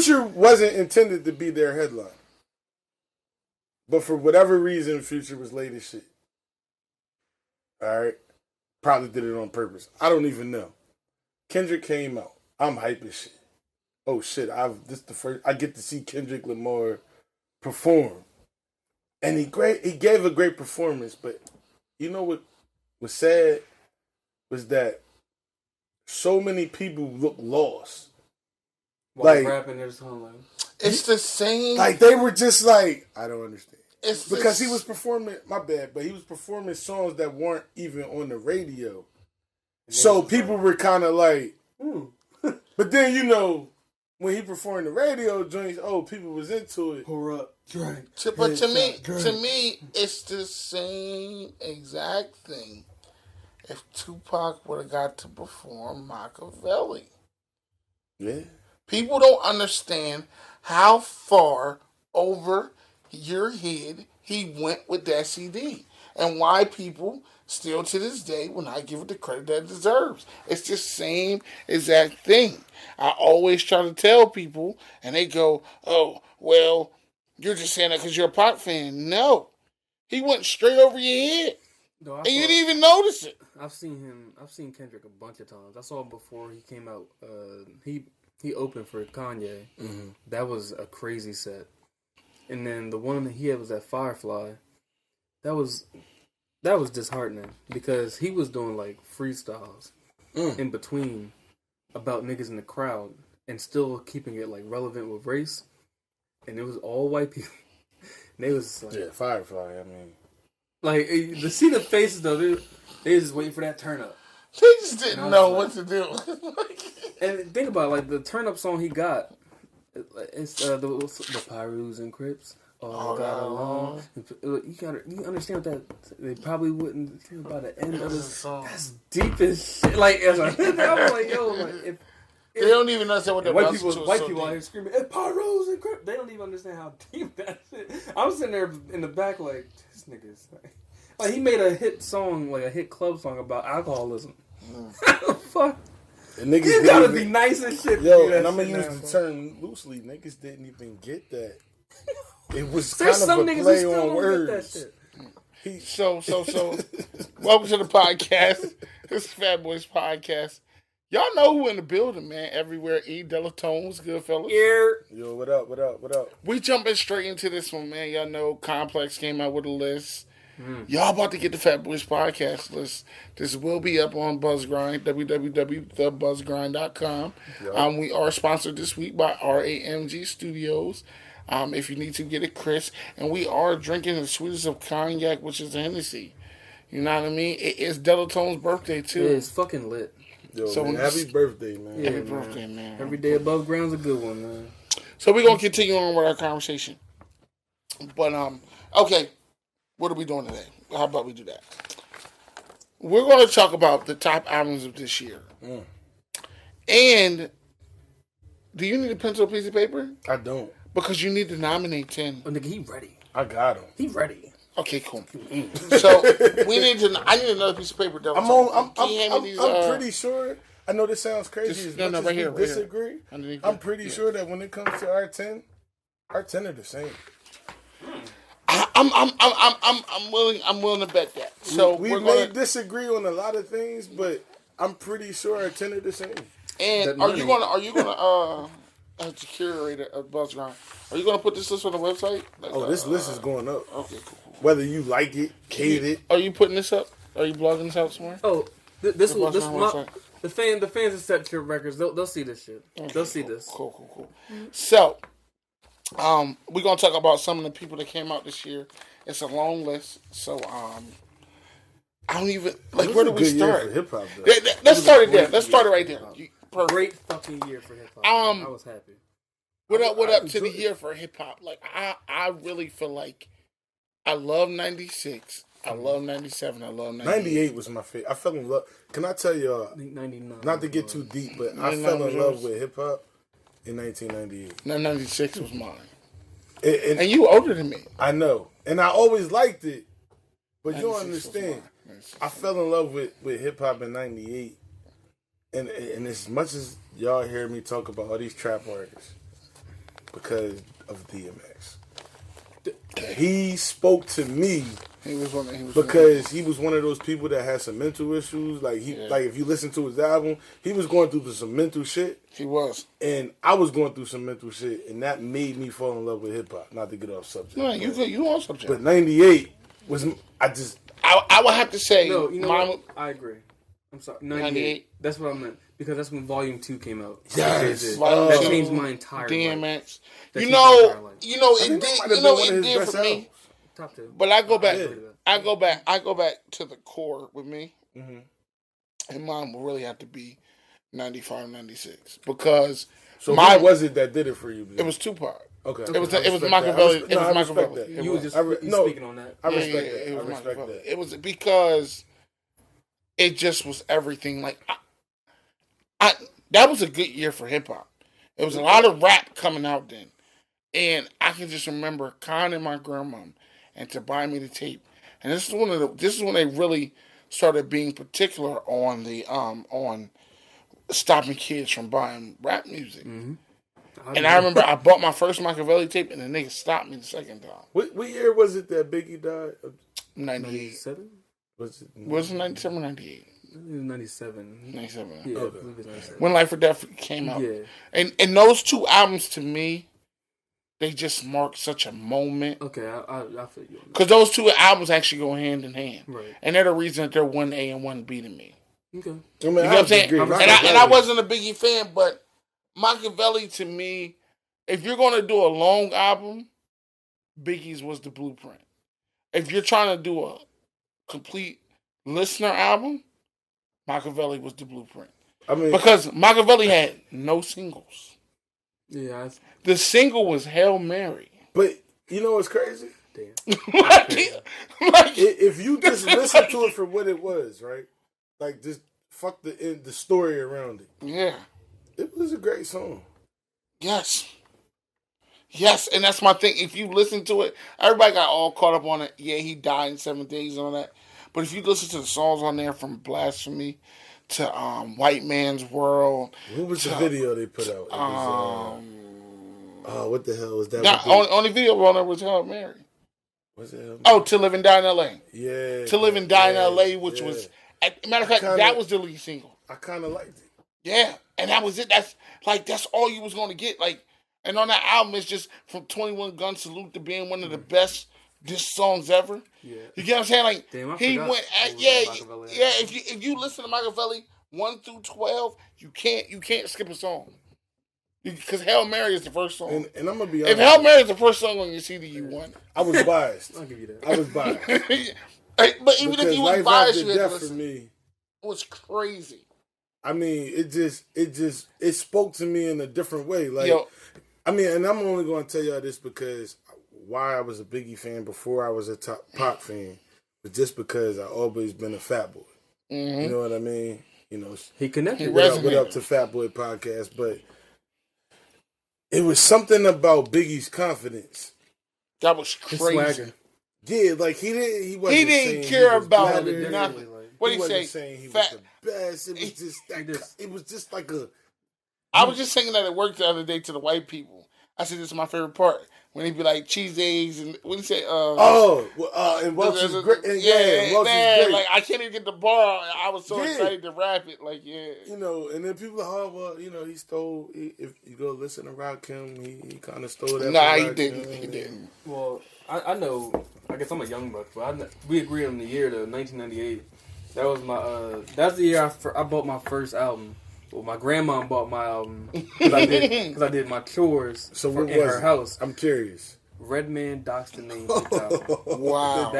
Future wasn't intended to be their headline. But for whatever reason, Future was late as shit. Alright? Probably did it on purpose. I don't even know. Kendrick came out. I'm hype as shit. Oh shit, this the first I get to see Kendrick Lamar perform. And he gave a great performance, but you know what was sad was that so many people look lost. While rapping their song, it's the same. Like they were just like, I don't understand. It's because he was performing. My bad, but he was performing songs that weren't even on the radio. So people were kind of like, but then when he performed the radio joints, people was into it. Pour up, drink. But to me, it's the same exact thing. If Tupac would have got to perform Machiavelli. Yeah. People don't understand how far over your head he went with that CD. And why people still to this day will not give it the credit that it deserves. It's the same exact thing. I always try to tell people, and they go, oh, well, you're just saying that because you're a Pac fan. No. He went straight over your head. No, and you didn't even notice it. I've seen Kendrick a bunch of times. I saw him before he came out. He opened for Kanye. Mm-hmm. That was a crazy set. And then the one that he had was at Firefly. That was disheartening because he was doing like freestyles in between about niggas in the crowd and still keeping it like relevant with race. And it was all white people. And they was like, Firefly. I mean, like to see the faces though, they was just waiting for that turn up. They just didn't know what to do. And think about it, like the turn up song he got. It's the Pyrus and Crips. All got along. You understand that they probably wouldn't feel by the end of the song. That's deep as shit. Like, I was like, yo, like, if they don't even understand what the white people out here screaming, it's Pyrus and Crips. They don't even understand how deep that shit. I'm sitting there in the back like, this nigga's like he made a hit song, like a hit club song about alcoholism. Fuck. You gotta be nice and shit. Yo, and I'm gonna use the term loosely. Niggas didn't even get that. It was kind of a play on words. So, welcome to the podcast. This is FatBoys podcast. Y'all know who in the building, man. Everywhere. E. Delatone. What's good, fellas? Yo, what up? We jumping straight into this one, man. Y'all know Complex came out with a list. Y'all about to get the FatBoys podcast list. This will be up on Buzzgrind, www.thebuzzgrind.com. Yep. We are sponsored this week by RAMG Studios. If you need to, get it, Chris. And we are drinking the sweetest of cognac, which is a Hennessy. You know what I mean? It is Delatone's birthday, too. Yeah, it's fucking lit. Yo, so man, happy birthday, man. Yeah, happy birthday, man. Every day above ground's a good one, man. So we're going to continue on with our conversation. But, okay. What are we doing today? How about we do that? We're going to talk about the top albums of this year. And do you need a pencil or piece of paper? I don't. Because you need to nominate 10. Oh, nigga, he ready. I got him. He ready. Okay, cool. So I need another piece of paper. I'm pretty sure. I know this sounds crazy. Right here. Disagree. I'm pretty sure that when it comes to our 10 are the same. I'm willing to bet that. So we may disagree on a lot of things, but I'm pretty sure our 10 are the same. And are you gonna as the curator of Buzzgrind, are you gonna put this list on the website? This list is going up. Okay, cool. Whether you like it, hate it. Are you putting this up? Are you blogging this out somewhere? Oh, the fans of Set Trip Records, they'll see this shit. Okay, they'll see this. Cool. So, we're gonna talk about some of the people that came out this year. It's a long list, so I don't even like. Where do we start? Hip-hop, let's start it there. Let's start it right there. Great fucking year for hip hop. I was happy. What up to the year for hip hop? Like I really feel like I love 96. I love 97. I love 98 was my favorite. I fell in love. Can I tell y'all? 99. Not to get too deep, but I fell in love with hip hop in 1998. 96 was mine. And you older than me. I know, and I always liked it. But you don't understand. I fell in love with hip hop in 98. And as much as y'all hear me talk about all these trap artists, because of DMX. He spoke to me because he was one of those people that had some mental issues. Like like if you listen to his album, he was going through some mental shit. He was, and I was going through some mental shit, and that made me fall in love with hip hop. Not to get off subject. No, you on subject. But '98 was I would have to say no. You know what? I agree. I'm sorry. 98. That's what I meant because that's when Volume 2 came out. Yes, that changed my entire DMX. life. You know, it did for me. Top 2. But I go back. I go back to the core with me, and mine will really have to be 95, 96 because what was it that did it for you? Man? It was Tupac. Okay. It was Machiavelli. It was Machiavelli. You were just speaking on that. I respect that. I respect that. It was because it just was everything. Like I that was a good year for hip hop. There was a lot of rap coming out then, and I can just remember conning my grandmom and to buy me the tape. And this is when they really started being particular on the on stopping kids from buying rap music. Mm-hmm. And I remember I bought my first Machiavelli tape, and the nigga stopped me the second time. What year was it that Biggie died? 98. Was it 97 or 98? It was 97. 97. Yeah, okay. it was 97. When Life or Death came out. Yeah. And those two albums, to me, they just marked such a moment. Okay, I feel you. Because those two albums actually go hand in hand. Right. And they're the reason that they're 1A and 1B to me. Okay. I mean, you know what I'm saying? And I wasn't a Biggie fan, but Machiavelli, to me, if you're going to do a long album, Biggie's was the blueprint. If you're trying to do a complete listener album, Machiavelli was the blueprint. I mean, because Machiavelli had no singles. Yeah. The single was Hail Mary. But you know what's crazy? Damn. If you just listen to it for what it was, right? Like just fuck the story around it. Yeah. It was a great song. Yes. Yes, and that's my thing. If you listen to it, everybody got all caught up on it. Yeah, he died in 7 days and all that. But if you listen to the songs on there from Blasphemy to White Man's World. What was the video they put out? It was, what the hell was that? Only video on there was Hail Mary. Was it Hail Mary? Oh, To Live and Die in L.A. Yeah. To Live and Die in L.A., which was, matter of fact, that was the lead single. I kind of liked it. Yeah, and that was it. That's all you was going to get. Like, and on that album, it's just from 21 Gun Salute to being one of the best diss songs ever. Yeah. You get what I'm saying? Like, damn, he went, If you listen to Machiavelli 1 through 12, you can't skip a song. Because Hail Mary is the first song. And I'm gonna be honest. If Hail Mary is the first song on your CD, you won. I was biased. I'll give you that. I was biased. But even if you was biased, you had to for me, it was crazy. I mean, it spoke to me in a different way. Like, I mean, and I'm only going to tell y'all this because why I was a Biggie fan before I was a Pop fan, but just because I always been a Fat Boy. Mm-hmm. You know what I mean? You know, he connected. What up to Fat Boy podcast? But it was something about Biggie's confidence that was crazy. Yeah, like he didn't care about nothing. What did he say? Saying he was the best. It was just like a. I was just saying that at work the other day to the white people. I said this is my favorite part when he be like cheese eggs and what he say? And Welch is great. Welch is great. Like I can't even get the bar. I was so excited to rap it. Like you know, and then people are like, well, you know, he stole. If you go listen to Rakim, he kind of stole that. Nah, he didn't. He didn't. Well, I know. I guess I'm a young buck, but we agreed on the year though, 1998. That was my. That's the year I bought my first album. Well, my grandma bought my album because I did my chores in her house. I'm curious. Redman Doc's the Name. Wow,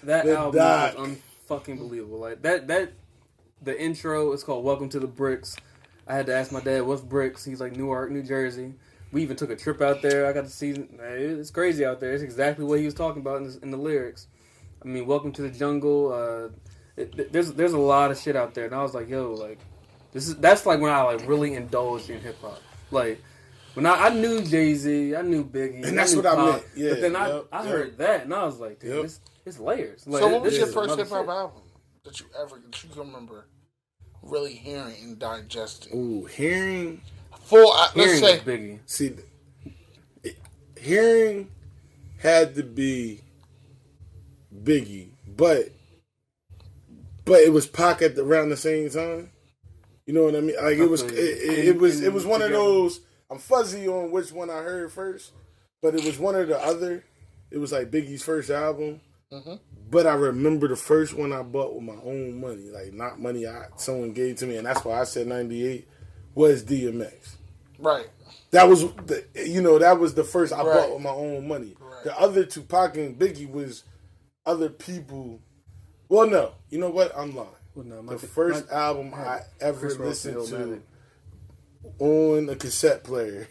that album was unfucking believable. Like that, the intro is called "Welcome to the Bricks." I had to ask my dad, "What's Bricks?" He's like, "Newark, New Jersey." We even took a trip out there. I got to see. It's crazy out there. It's exactly what he was talking about in the lyrics. I mean, "Welcome to the Jungle." There's a lot of shit out there, and I was like, "Yo, like." That's like when I like really indulged in hip hop. Like when I knew Jay-Z, I knew Biggie, and that's what I meant. Yeah, but then I heard that and I was like, dude, it's layers. Like, so what was your first hip hop album that you can remember really hearing and digesting? Ooh, hearing. Let's say Biggie. See, hearing had to be Biggie, but it was Pac around the same time. You know what I mean? Like it was one of those. I'm fuzzy on which one I heard first, but it was one or the other. It was like Biggie's first album. Mm-hmm. But I remember the first one I bought with my own money, like not money someone gave to me, and that's why I said 98 was DMX. Right. That was that was the first I bought with my own money. Right. The other Tupac and Biggie was other people. Well, no, you know what? I'm lying. Well, no, the first album I ever Chris listened to Illmatic. on a cassette player.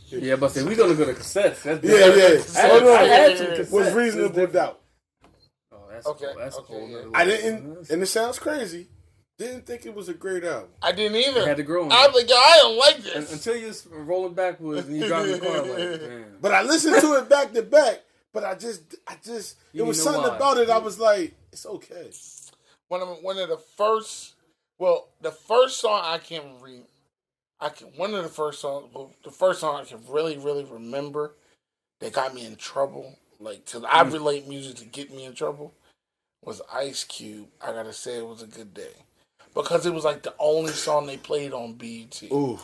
Yeah, but say we're gonna go to cassettes. That's I had some cassettes. was Reasonable Doubt. Oh, that's Okay, cool. That's okay, cool. yeah. I didn't, and it sounds crazy. Didn't think it was a great album. I didn't either. Had to grow on I was like, yo, I don't like this. until you're rolling backwards and you drive the car like, damn. But I listened to it back to back. But I just, You it was know something why. about it. I was like, it's okay. One of the first, the first song I can read, the first song I can really, really remember that got me in trouble, like, till I relate music to get me in trouble, was Ice Cube. I gotta say it was a good day. Because it was like the only song they played on BET. Ooh.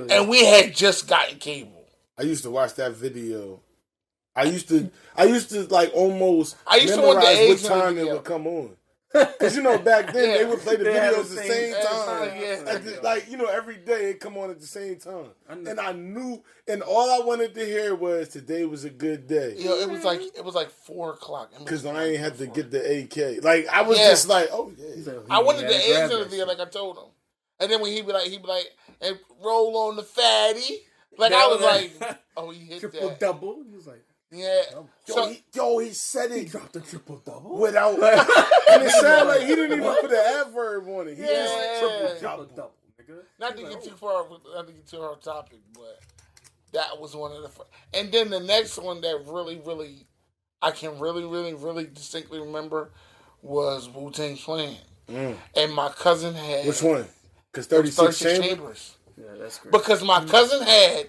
And we had just gotten cable. I used to watch that video. I used to like almost I used to want the memorize age what of the time they video. would come on. Because, back then they would play the They had videos the the same same time. yeah. Like, every day it come on at the same time. And I knew, and all I wanted to hear was today was a good day. It was like 4:00. Because I ain't had to get the AK. Like, I was just like, oh, yeah. I wanted the age of the video, like I told him. And then when he'd be like, and roll on the fatty. Like, I was like, oh, he hit triple that. double. He was like, Yeah. He said he it dropped a triple double without, and it sounded like he didn't even put an adverb on it. He just Yeah. triple double, nigga. Not to get too far off topic, but that was one of the first. And then the next one that really, really, I can really, really, really distinctly remember was Wu-Tang Clan. And my cousin had... Which one? Because 36 Chambers? Yeah, that's great. Because my cousin had...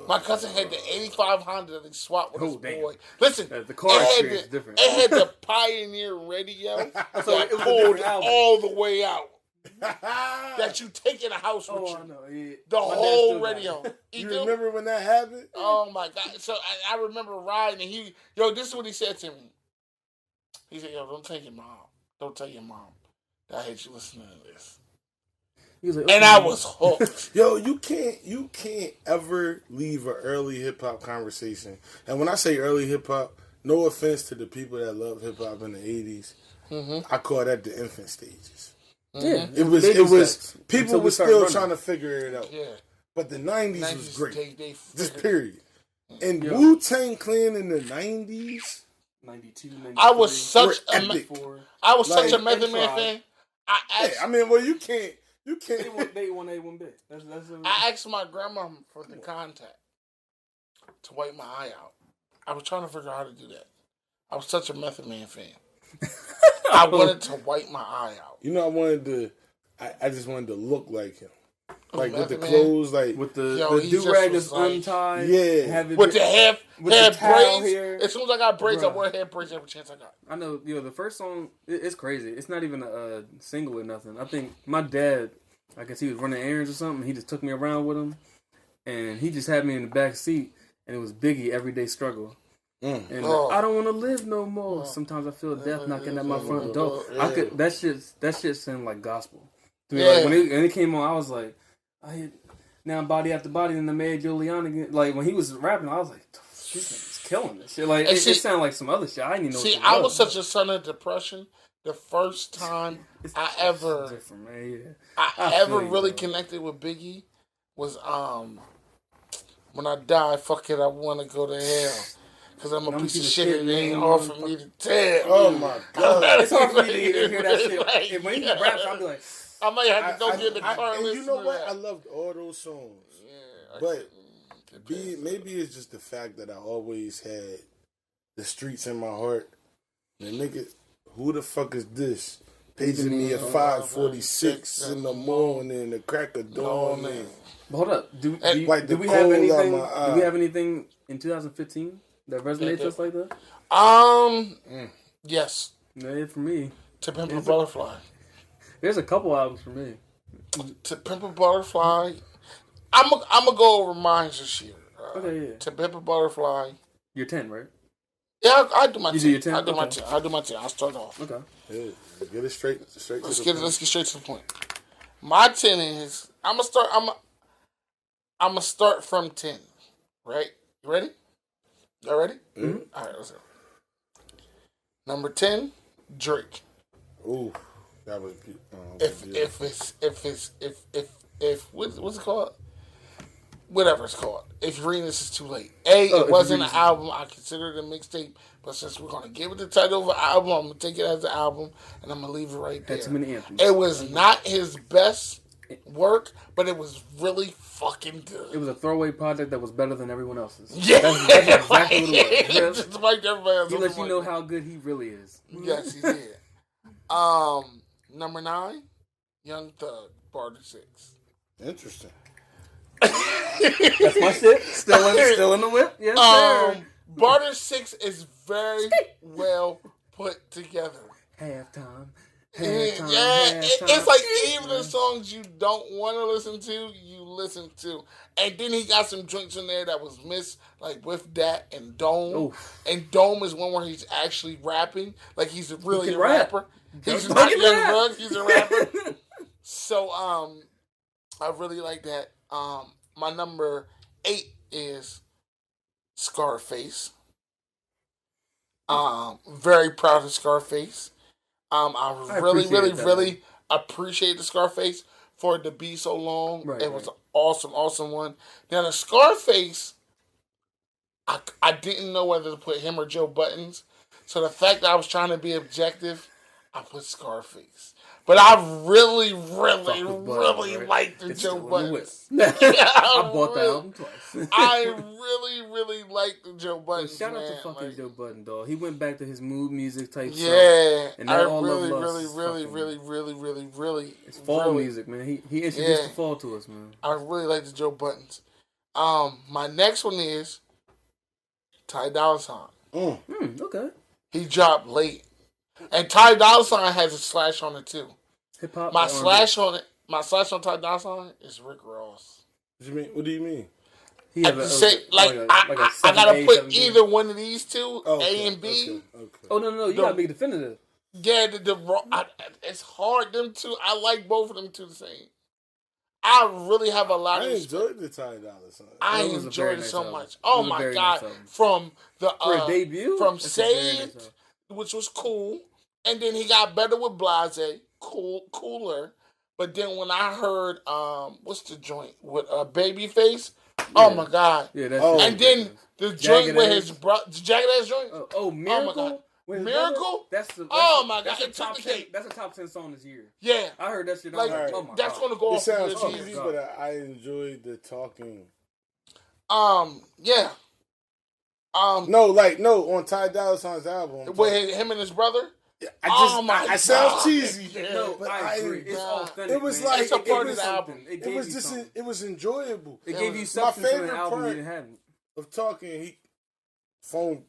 My cousin had the 85 Honda that he swapped with his damn. boy. Listen, The car experience is different. It had the Pioneer radio that So it was a pulled different album. all the way out. That you take in the house with you. I know. Yeah. The My dad whole still got radio. it. You remember when that happened? Oh my God. So I remember riding and this is what he said to me. He said, yo, don't tell your mom. Don't tell your mom that I hate you listening to this. He was like, And I was hooked. Yo, you can't ever leave an early hip hop conversation. And when I say early hip hop, no offense to the people that love hip hop in the 80s. I call that the infant stages. Yeah, It was people Until we were started still running. trying to figure it out. Yeah. But the 90s was great. They Just figured- period. And Yo. Wu-Tang Clan in the 90s, 92, 93. I was such We're a epic. such a Like, Method Man Tribe. fan. you can't. They A1B. That's I asked my grandma for the contact to wipe my eye out. I was trying to figure out how to do that. I was such a Method Man fan. I wanted to wipe my eye out. I just wanted to look like him. Like with the Method Man? clothes, like with the he do just rag was that's like- untied. Yeah. have it With the hair the towel braids. here. As soon as I got braids, I Bruh. wore hair braids every chance I got. I know, the first song, it's crazy. It's not even a single or nothing. I think my dad, I guess he was running errands or something. He just took me around with him, and he just had me in the back seat, and it was Biggie, Everyday Struggle. And I don't want to live no more. Sometimes I feel death knocking at my front door. I could that shit sounded like gospel. To me, like, when it came on, I was like, I hit now body after body, and the Mayor Giuliani. Like when he was rapping, I was like, this nigga's killing this shit. Like it sounded like some other shit. I didn't even know. See, what it I was such a son of depression. The first time I ever different, man. Yeah. I feel ever you, really bro. connected with Biggie was when I die, fuck it, I want to go to hell. Because I'm a piece of shit and it ain't hard for me to tell. oh my god, It's hard for me to hear that shit. Like, And when he raps, I'll be like, I might have to go get in the car and listen you know to what? that. I loved all those songs, Yeah, but maybe it's just the fact that I always had the streets in my heart. And nigga, who the fuck is this Paging me at 5:46 in the morning, the crack of dawn. But hold up, do we Like the have anything? cold out my Do we eye. have anything in 2015 that resonates just like that? Yes. No, for me, To Pimp a Butterfly. there's a couple albums for me. To Pimp a Butterfly. I'm gonna go over mine this year. Okay, yeah. To Pimp a Butterfly. You're 10, right? Yeah, I do my You 10. do your 10? I do my Okay. 10. I do my 10. I'll start off. Okay. Yeah, get it straight Let's to the get point. let's get straight to the point. My 10 is I'm gonna start from 10. Right? You ready? Y'all ready? Mm-hmm. All right, let's go. Number 10, Drake. Ooh, that was What's it called? Whatever it's called. If Uranus is too late. It If wasn't an Uranus is- album. I consider it a mixtape. But since we're gonna give it the title of an album, I'm gonna take it as an album and I'm gonna leave it right there. Had too many anthems. It was not his best work, but it was really fucking good. It was a throwaway project that was better than everyone else's. Yeah, That's exactly what it was. Just like everybody else. He lets you know how good he really is. Yes, he did. Number 9, Young Thug, Barter 6. interesting. That's my shit. Still in the whip. Yes, sir. Barter 6 is very well put together. Halftime. It's like even the songs you don't want to listen to, you listen to. And then he got some joints in there that was missed, like with that and Dome. Oof. And Dome is one where he's actually rapping, like he's really He a can rap. rapper. He's Don't not get Young rap. Thug, he's a rapper. So I really like that. My number 8 is Scarface. Very proud of Scarface. I really, appreciate really, that. really appreciate the Scarface for it to be so long. Right, It was right. an awesome one. Now the Scarface, I didn't know whether to put him or Joe Buttons. So the fact that I was trying to be objective, I put Scarface. But I really, really, Fuck with Buttons, really right? liked the It's Joe still in the whip. Buttons. I bought the album twice. I really, really liked the Joe But Buttons. shout out to man. fucking Like, Joe Budden, dog. He went back to his mood music type stuff. yeah, And I that All really, Love Lust really, is really, fucking- really, It's fall really, music, man. He introduced Yeah. the fall to us, man. I really like the Joe Buttons. My next one is Ty Dolla $ign. Okay. He dropped late, and Ty Dolla $ign has a slash on it too. Hip hop. My or slash on it, my slash on Ty Dolla $ign is Rick Ross. What do you mean? He I have just say like a I 7A, gotta put 7B. either one of these two, Okay, A and B. Okay. Oh no, you gotta be definitive. Yeah, it's hard. Them two, I like both of them two the same. I really have a lot I of respect. enjoyed the Ty Dolla $ign. I It was a enjoyed very it nice so album. much. It Oh was a my very god! nice album. From the For a debut, from it's a very nice Saved, album. which was cool, and then he got better with Blase, cooler. But then when I heard what's the joint with Babyface? Oh Yeah. my god! Yeah, that's Oh. And then the joint Jagged with Edge. his brother, Jagged Edge joint. Oh, Miracle. God. With his Miracle? brother? Oh, my that's God, a top it took the 10. cake. That's a top 10 song this year. Yeah, I heard that shit. like I was like, oh my that's god. gonna go It off sounds this cheesy, year. but I enjoyed the talking. Yeah. No, on Ty Dolla $ign's album. With him and his brother. I my sounds God. cheesy. Yeah. No, but I agree. It's nah. authentic. It was man. like It's a it part of was the album. something. It gave was you just something. it was enjoyable. It gave you my substance to an favorite album part- you didn't have. Of talking, he phone.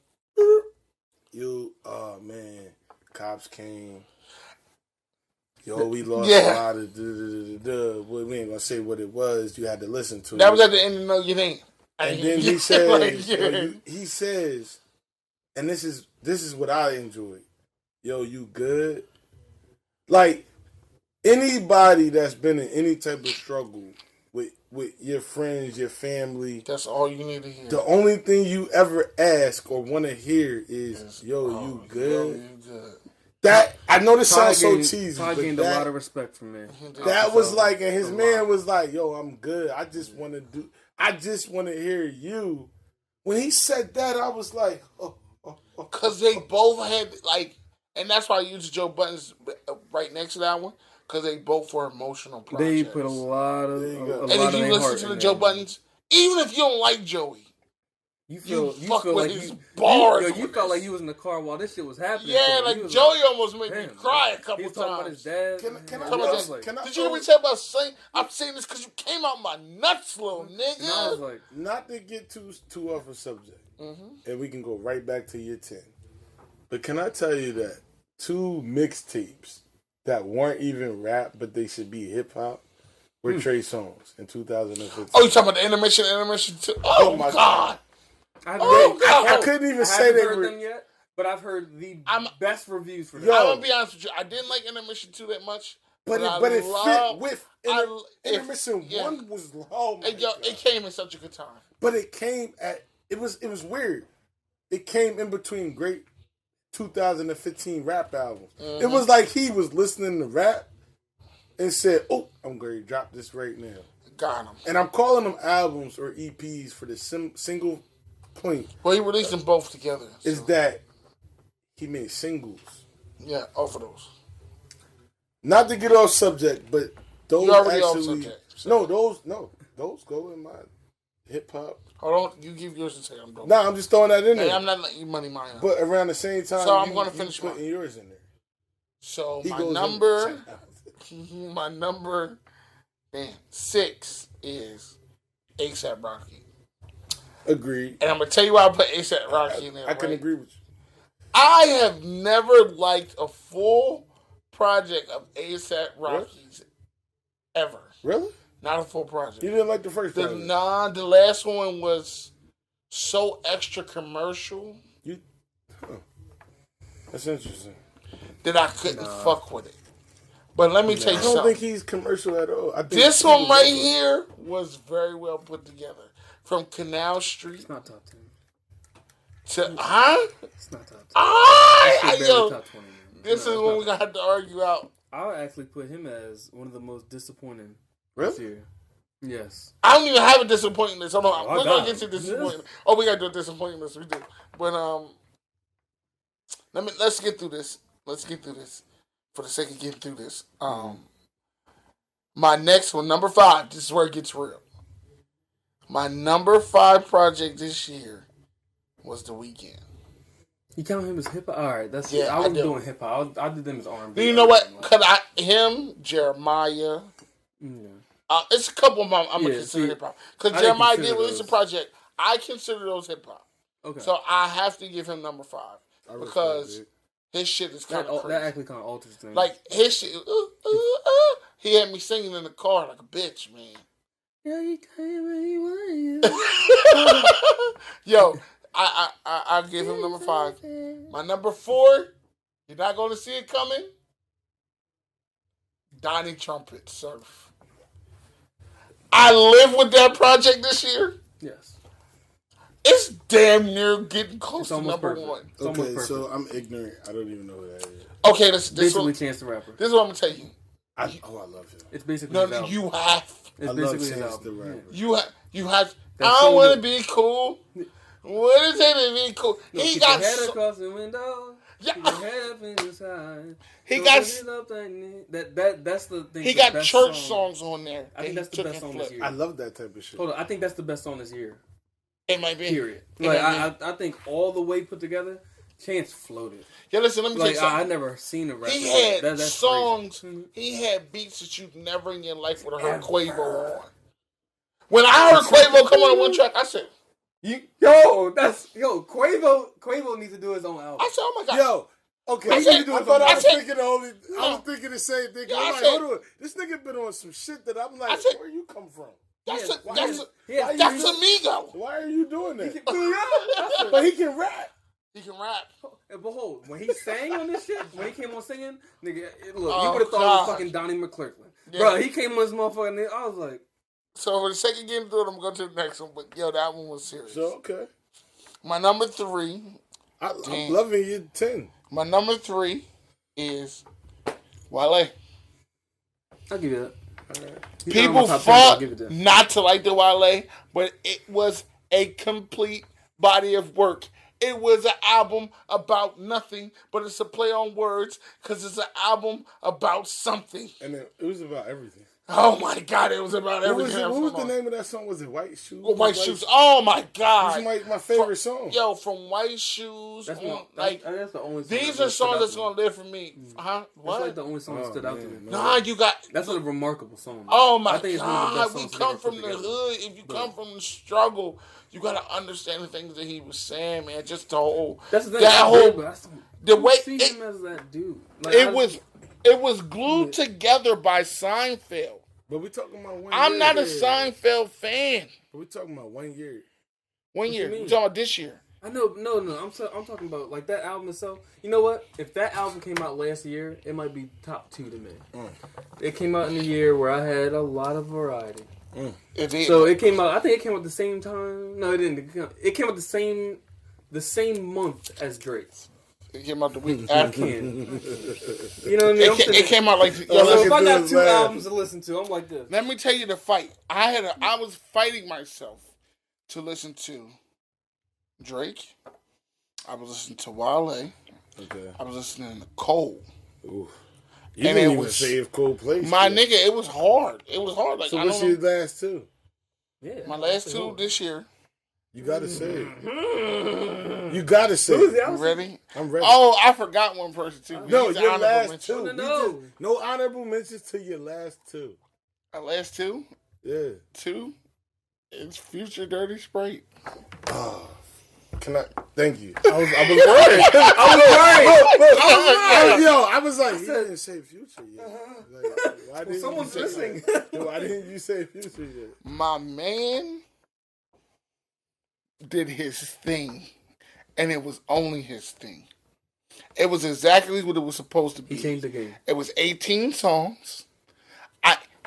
You, oh man, cops came. Yo, we lost Yeah. a lot of Well, we ain't gonna say what it was. You had to listen to That it. was at the end of No You Ain't. And then he says, he says, and this is what I enjoyed. Yo, you good? Like anybody that's been in any type of struggle with your friends, your family, That's all you need to hear. the only thing you ever ask or want to hear is, "Yo, Oh, you good?" You good. That I know this sounds so Ty cheesy, Ty but gained a lot of respect from me. that was like, and his man was like, "Yo, I'm good. I just want to hear you." When he said that, I was like, "Oh." Because they both had, like, and that's why I used Joe Buttons right next to that one, because they both were emotional projects. They put a lot of There you go. a And lot if of you their listen heart to in the there. Joe Buttons, even if you don't like Joey, You feel fuck like with his you bars. you with felt this. like you was in the car while this shit was happening. Yeah, So like he was Joey almost made me damn, cry a He couple was talking about his times. dad. Can and I I just- was like, can I Did you hear me tell about saying I'm saying this because you came out my nuts, little and I was nigga? like, not to get too off a subject, Mm-hmm. and we can go right back to your 10. But can I tell you that 2 mixtapes that weren't even rap, but they should be hip hop, were Trey songs in 2015. Oh, you talking about the intermission too? Oh, my God. I I couldn't even say haven't they heard were. them yet, but I've heard the best reviews for them. Yo. I'm gonna be honest with you. I didn't like intermission 2 that much. But I it fit love- with if- intermission yeah. 1 was oh my Yo, God. it came in such a good time. But it came at it was weird. It came in between great 2015 rap albums. It was like he was listening to rap and said, "Oh, I'm going to drop this right now." Got him. And I'm calling them albums or EPs for the single point Well, he released them both together. is so- that he made singles. Yeah, off of those. Not to get off subject, but those You already off actually subject, so- those go in my hip hop. Hold on, you give yours and say I'm done. Nah, I'm just throwing that in Hey, there. I'm not letting you money mine. But around the same time, So I'm gonna finish putting mine. yours in there. So He my goes in- number 6 is ASAP Rocky. Agreed. And I'm gonna tell you why I put ASAP Rocky in there. I can right? agree with you. I have never liked a full project of ASAP Rocky's ever. Really? Not a full project. You didn't like the first The, time? nah, the last one was so extra commercial That's interesting. that I couldn't fuck with it. But let me tell you I don't something. think he's commercial at all. I think This he one was right regular. here was very well put together. From Canal Street It's not top 10. to huh? It's not top 10. Ah, It's barely yo, top 20. Man. this No, is it's when not. we gonna have to argue out. I'll actually put him as one of the most disappointing Really? this year. Yes. I don't even have a disappointing list. Hold on, I we're got gonna get to it. disappointing. Oh, we gotta do a disappointing list. We do, but let's get through this. Let's get through this for the sake of getting through this. My next one, number 5. This is where it gets real. My number 5 project this year was The Weeknd. You count him as hip hop? All right, that's Yeah, I I was do. doing hip hop. I did them as R&B. You know what? Cause him, Jeremiah. Yeah. It's a couple of them I'm gonna Yeah, consider see, hip hop. Because I didn't Jeremiah consider did release a those. project. I consider those hip hop. Okay. So I have to give him number 5 I respect because it. his shit is kind that, of that crazy. actually kind of alters things. Like his shit, he had me singing in the car like a bitch, man. yeah, you came and you went. Yo, I give him number 5. My number 4, you're not going to see it coming. Donnie Trumpet, Surf. I live with that project this year. Yes. It's damn near getting close It's to almost number perfect. 1. It's almost Okay, perfect. so I'm ignorant. I don't even know who that is. Okay, this Basically, one, Chance the Rapper. this is what I'm gonna tell you. I love him. It's basically No, his album. you have, It's I love basically his Chance album. the Rapper. you have. That I song want to that- be cool. What is it to be cool? No, He keep got your head so, across the window. Yeah. Keep your head up in the sky. He Don't got look it up that's the thing. he the got best church song. songs on there. I think that that's he the took best and song this flipped. year. I love that type of shit. Hold on, I think that's the best song this year. It might be. Period. It Like might be. I think all the way put together, Chance floated. Yeah, listen, let me tell Like you I something. never seen a rapper. He like had that. That's songs. crazy. He had beats that you've never in your life would have heard Ever. Quavo on. When I heard Quavo come on one track, I said, Quavo needs to do his own album. I said, oh my god. Yo, okay. I said- I thought I I was said- thinking the only. I No. was thinking the same thing. Yeah, I'm I like, said- hold on. This nigga been on some shit that I'm like, I said- where you come from? That's Yeah, a, why that's is- a, yeah, that's Amigo. Why are you doing that? But But he can rap. He can rap. behold, when he sang on this shit, when he came on singing, nigga, look, Oh, you would have thought it God. was fucking Donnie McClurkin. Yeah. Bro, he came on this motherfucker, and I was like, So for the sake of getting through it, I'm going to the next one. But yo, that one was serious. So okay. My number 3. I'm Damn. loving your 10. My number 3 is Wale. I'll give you that. He's People not on my top 10, but I'll fought give it to him. not to like the Wale, but it was a complete body of work. It was an album about nothing, but it's a play on words because it's an album about something. And it was about everything. Oh my God! It was about What was, everything. what was the name of that song? Was it White Shoes? White Shoes. Oh my God! It's my favorite song. Yo, from White Shoes. That's that's the only song. These are songs that's gonna live for me. Huh? What? That's like the only song that stood out to me. Nah, you got. That's a remarkable song. Oh my I think it's one of the best God! We songs come ever from put the together. hood. If you come from the struggle, you gotta understand the things that he was saying, man. Just the whole. That's the thing. That whole. The way see him as that dude. Like, it was glued together by Seinfeld. But we talking about 1 year. I'm not a Seinfeld fan. But we talking about 1 year. 1 year. you mean? We talking about this year. I know, no. I'm talking about like that album itself. You know what? If that album came out last year, it might be top 2 to me. It came out in a year where I had a lot of variety. It did. So it came out. I think it came out at the same time. No, it didn't. It came out the same month as Drake's. It came out the week after. You know what I mean? It came out like. So if I got 2 albums to listen to, I'm like this. Let me tell you the fight. I was fighting myself to listen to Drake. I was listening to Wale. Okay. I was listening to Cole. Ooh. And You didn't it even was- say if Cole plays. My nigga, it was hard. It was hard. Like So I what's don't your know. last 2? Yeah. My last 2 this year. You gotta say it. You gotta say Who's it. the You ready? I'm ready. Oh, I forgot one person too. No, He's an your honorable last mention. 2. No. No honorable mentions to your last 2. My last 2. Yeah. 2. It's Future Dirty Sprite. Can I? Thank you. I was worried. I was like, he didn't say Future yet. Like, why didn't someone's you say listening. Why didn't you say Future yet? My man did his thing, and it was only his thing. It was exactly what it was supposed to be. He changed the game. It was 18 songs.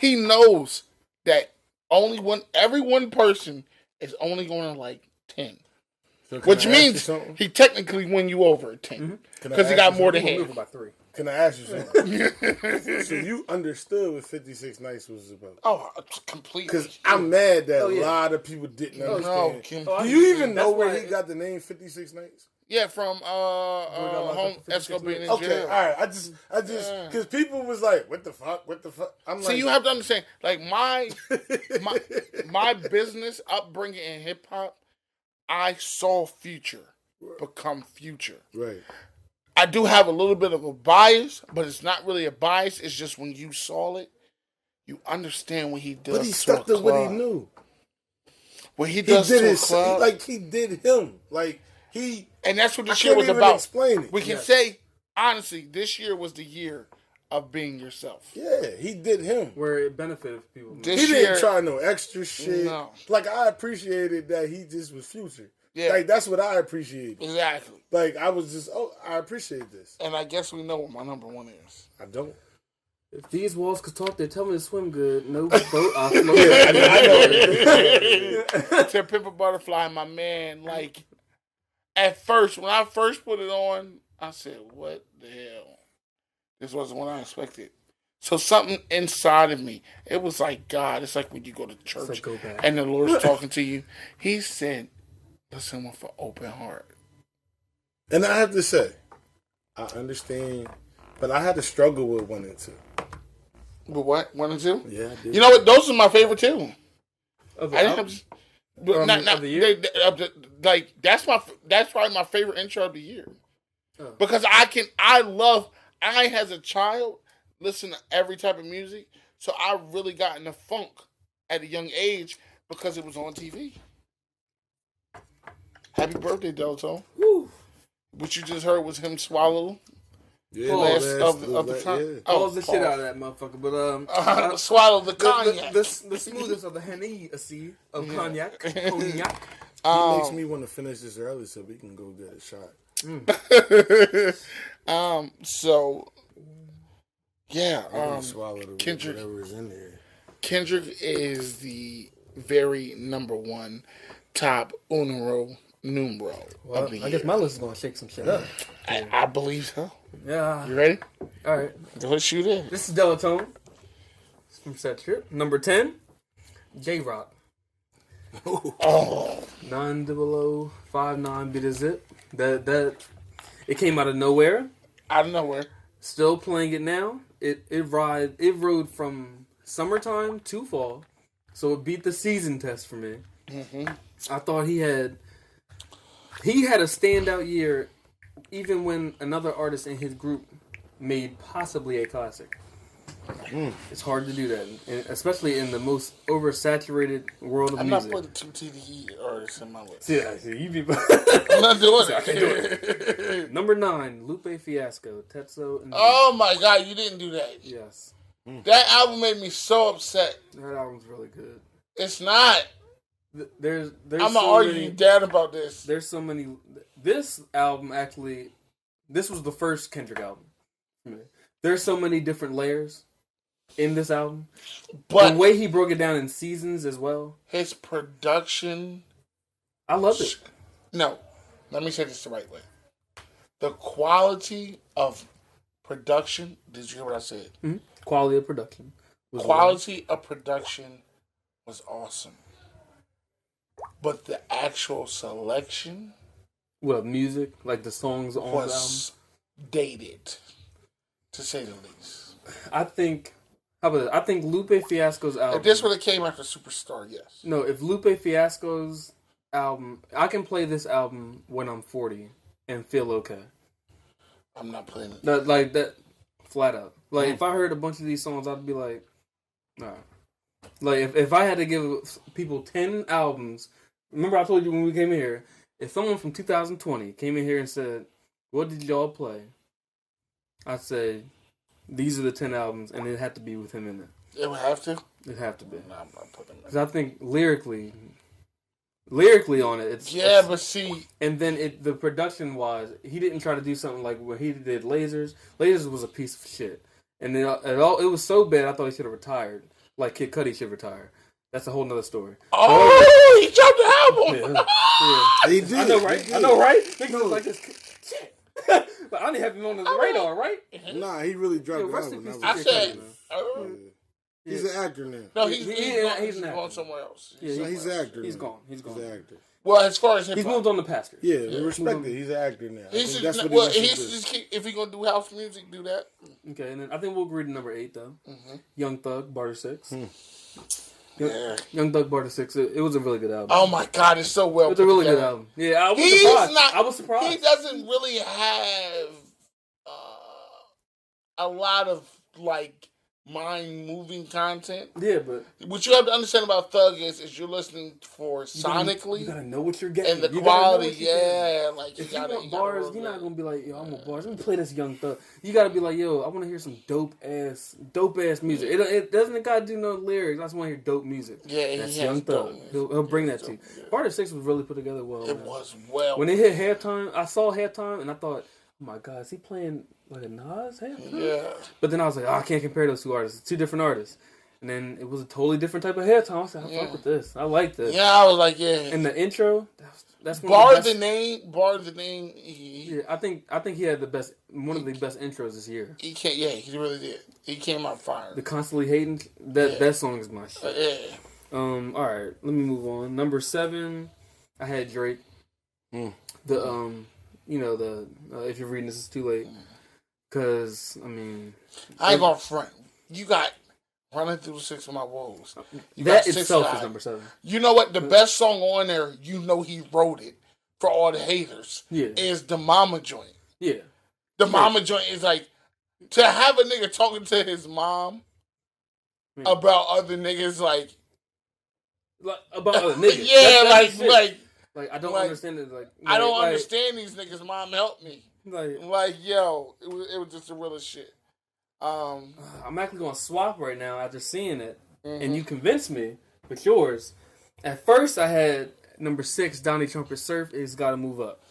He knows that every one person is only going to like 10. So can Which I ask you means something? he technically won you over at 10. Can I Because he ask got you more than We'll half. move about 3. Can I ask you something? So you understood what 56 Nights was about? Oh, completely. Because I'm mad that yeah. a lot of people didn't No, understand. Kim. Do you even know That's where why he got the name 56 Nights? Yeah, from home 56 Esco being in Okay, jail. all right. I just, because people was like, "What the fuck? What the fuck?" I'm So like, you have to understand, like my business upbringing in hip hop, I saw Future become Future. right. I do have a little bit of a bias, but it's not really a bias. It's just when you saw it, you understand what he does. But he stuck to what he knew. What he He does did to a his club, like he did him. Like he. and that's what I this year can't was even about. explain it. We can say honestly, this year was the year of being yourself. Yeah, he did him. Where it benefited people. This He year, didn't try no extra shit. No. Like I appreciated that he just was Future. Yeah. Like that's what I appreciated. exactly. Like I was just, I appreciate this. And I guess we know what my number 1 is. I don't. If these walls could talk, they tell me to swim good. No boat, I float. To Pimp a Butterfly, my man, like, at first, when I first put it on, I said, what the hell? This wasn't what I expected. So something inside of me, it was like God. It's like when you go to church like, go back. and the Lord's talking to you. He said, listen with an open heart. And I have to say, I understand, but I had to struggle with 1 and 2. But what? 1 and 2? Yeah, I did. You know what? Those are my favorite too. Of the I didn't album? have, but not of the year? like that's probably my favorite intro of the year. Oh. Because I as a child listen to every type of music, so I really got in the funk at a young age because it was on TV. Happy birthday, Delto. Woo. What you just heard was him swallow Yeah, the last of the time. yeah. Pause the shit out of that motherfucker. But swallow the cognac. the smoothest of the Hennessy of cognac. Cognac. It makes me want to finish this early so we can go get a shot. So yeah, Swallow the Kendrick. whatever's in there. Kendrick is the very number 1 top numero Well, of the year. I guess my list is gonna shake some shit up. I believe so. Yeah. You ready? All right. Go ahead, shoot it. This is Delatone. It's from Set Trip. Number 10, J Rock. Oh, 90059 beat a zip. That it came out of nowhere. out of nowhere. Still playing it now. It rode from summertime to fall, so it beat the season test for me. Mm-hmm. I thought he had a standout year, even when another artist in his group made possibly a classic. It's hard to do that, and especially in the most oversaturated world of I'm music. not putting 2 TDE artists in my list. See, you people. I'm not doing I can't do it. Number 9, Lupe Fiasco, Tetsuo, and Oh my god, you didn't do that. yes, That album made me so upset. that album's really good. It's not. There's I'm gonna so argue many, you dad about this. There's so many. This album actually, this was the first Kendrick album. There's so many different layers in this album. But the way he broke it down in seasons as well. his production. I loved it. No, let me say this the right way. The quality of production. Did you hear what I said? Mm-hmm. Quality of production. Quality of production was awesome. But the actual selection What, music? Like the songs on the album? was dated, to say the least. I think, how about this? I think Lupe Fiasco's album. If this would have came after Superstar, yes. No, if Lupe Fiasco's album, I can play this album when I'm 40 and feel okay. I'm not playing it. That, flat out. Like, if I heard a bunch of these songs, I'd be like, nah. Like, if I had to give people 10 albums, remember I told you when we came in here, if someone from 2020 came in here and said, what did y'all play? I'd say, these are the 10 albums, and it had to be with him in it. It would have to? It'd have to be. No, I'm not putting it. Because I think lyrically on it, it's... Yeah, it's, but see... And then the production-wise, he didn't try to do something like what he did Lasers. Lasers was a piece of shit. And then it was so bad, I thought he should have retired. Like Kid Cudi should retire. That's a whole nother story. Oh, he dropped the album! Yeah. He did. I know, right? I know, right? Niggas was like this shit. But I didn't have him on the radar, right? Nah, he really dropped Yeah, the rest album. in peace That to was- I said... Yeah. He's an actor now. No, He's an going actor. somewhere else. Yeah, So he's an actor. He's now. gone. He's gone. He's an actor. Well, as far as hip He's hop. moved on to pastor. Yeah, we respect it. He's an actor now. I He think should, that's what well, he he wants to should do. just keep, if he gonna do house music, do that. Okay, and then I think we'll agree to number 8, though. Mm-hmm. Young Thug, Barter 6. Yeah. Young Thug, Barter 6. It was a really good album. Oh my God, it's so well. It was a really good album. Yeah, I was surprised. I was surprised. He doesn't really have a lot of like mind-moving content. Yeah, but What you have to understand about Thug is you're listening for sonically you gotta know what you're getting. and the You gotta know quality. what you're getting. Yeah, like If you gotta, you want you bars, gotta you're not work gonna be like, yo, I want bars. Let me play this Young Thug. You gotta be like, yo, I want to hear some dope ass music. It doesn't gotta do no lyrics. I just want to hear dope music. Yeah, That's he Young has dope Thug. music. He'll bring that to you. Yeah. Barter 6 was really put together well. It man. was well. When it hit halftime, I saw halftime and I thought, oh my God, is he playing like a Nas halftime? Yeah. But then I was like, I can't compare those two artists. It's two different artists. And then it was a totally different type of halftime. I was like, I fuck with this. I like this. Yeah, I was like, yeah. And the intro, that's one Bar of the the best. name. Yeah, I think he had one of the best intros this year. He can't. Yeah, he really did. He came out fire. The Constantly Hating, that song is my shit. Yeah. All right, let me move on. Number 7, I had Drake. The if you're reading this, it's too late. Cause I mean, I ain't gonna front. You got Running Through the Six of My Woes. You that got 6 itself ix is number 7. You know what? The best song on there, you know he wrote it for all the haters. Yeah. Is the Mama Joint. Yeah. The Mama Joint is like to have a nigga talking to his mom about other niggas like about other niggas. Yeah, That's like I don't like, understand it. I don't understand these niggas. Mom, help me. Like yo, it was just the realest shit. I'm actually going to swap right now after seeing it, and you convinced me with yours. At first, I had number 6, Donnie Trumpet Surf is Got to Move Up.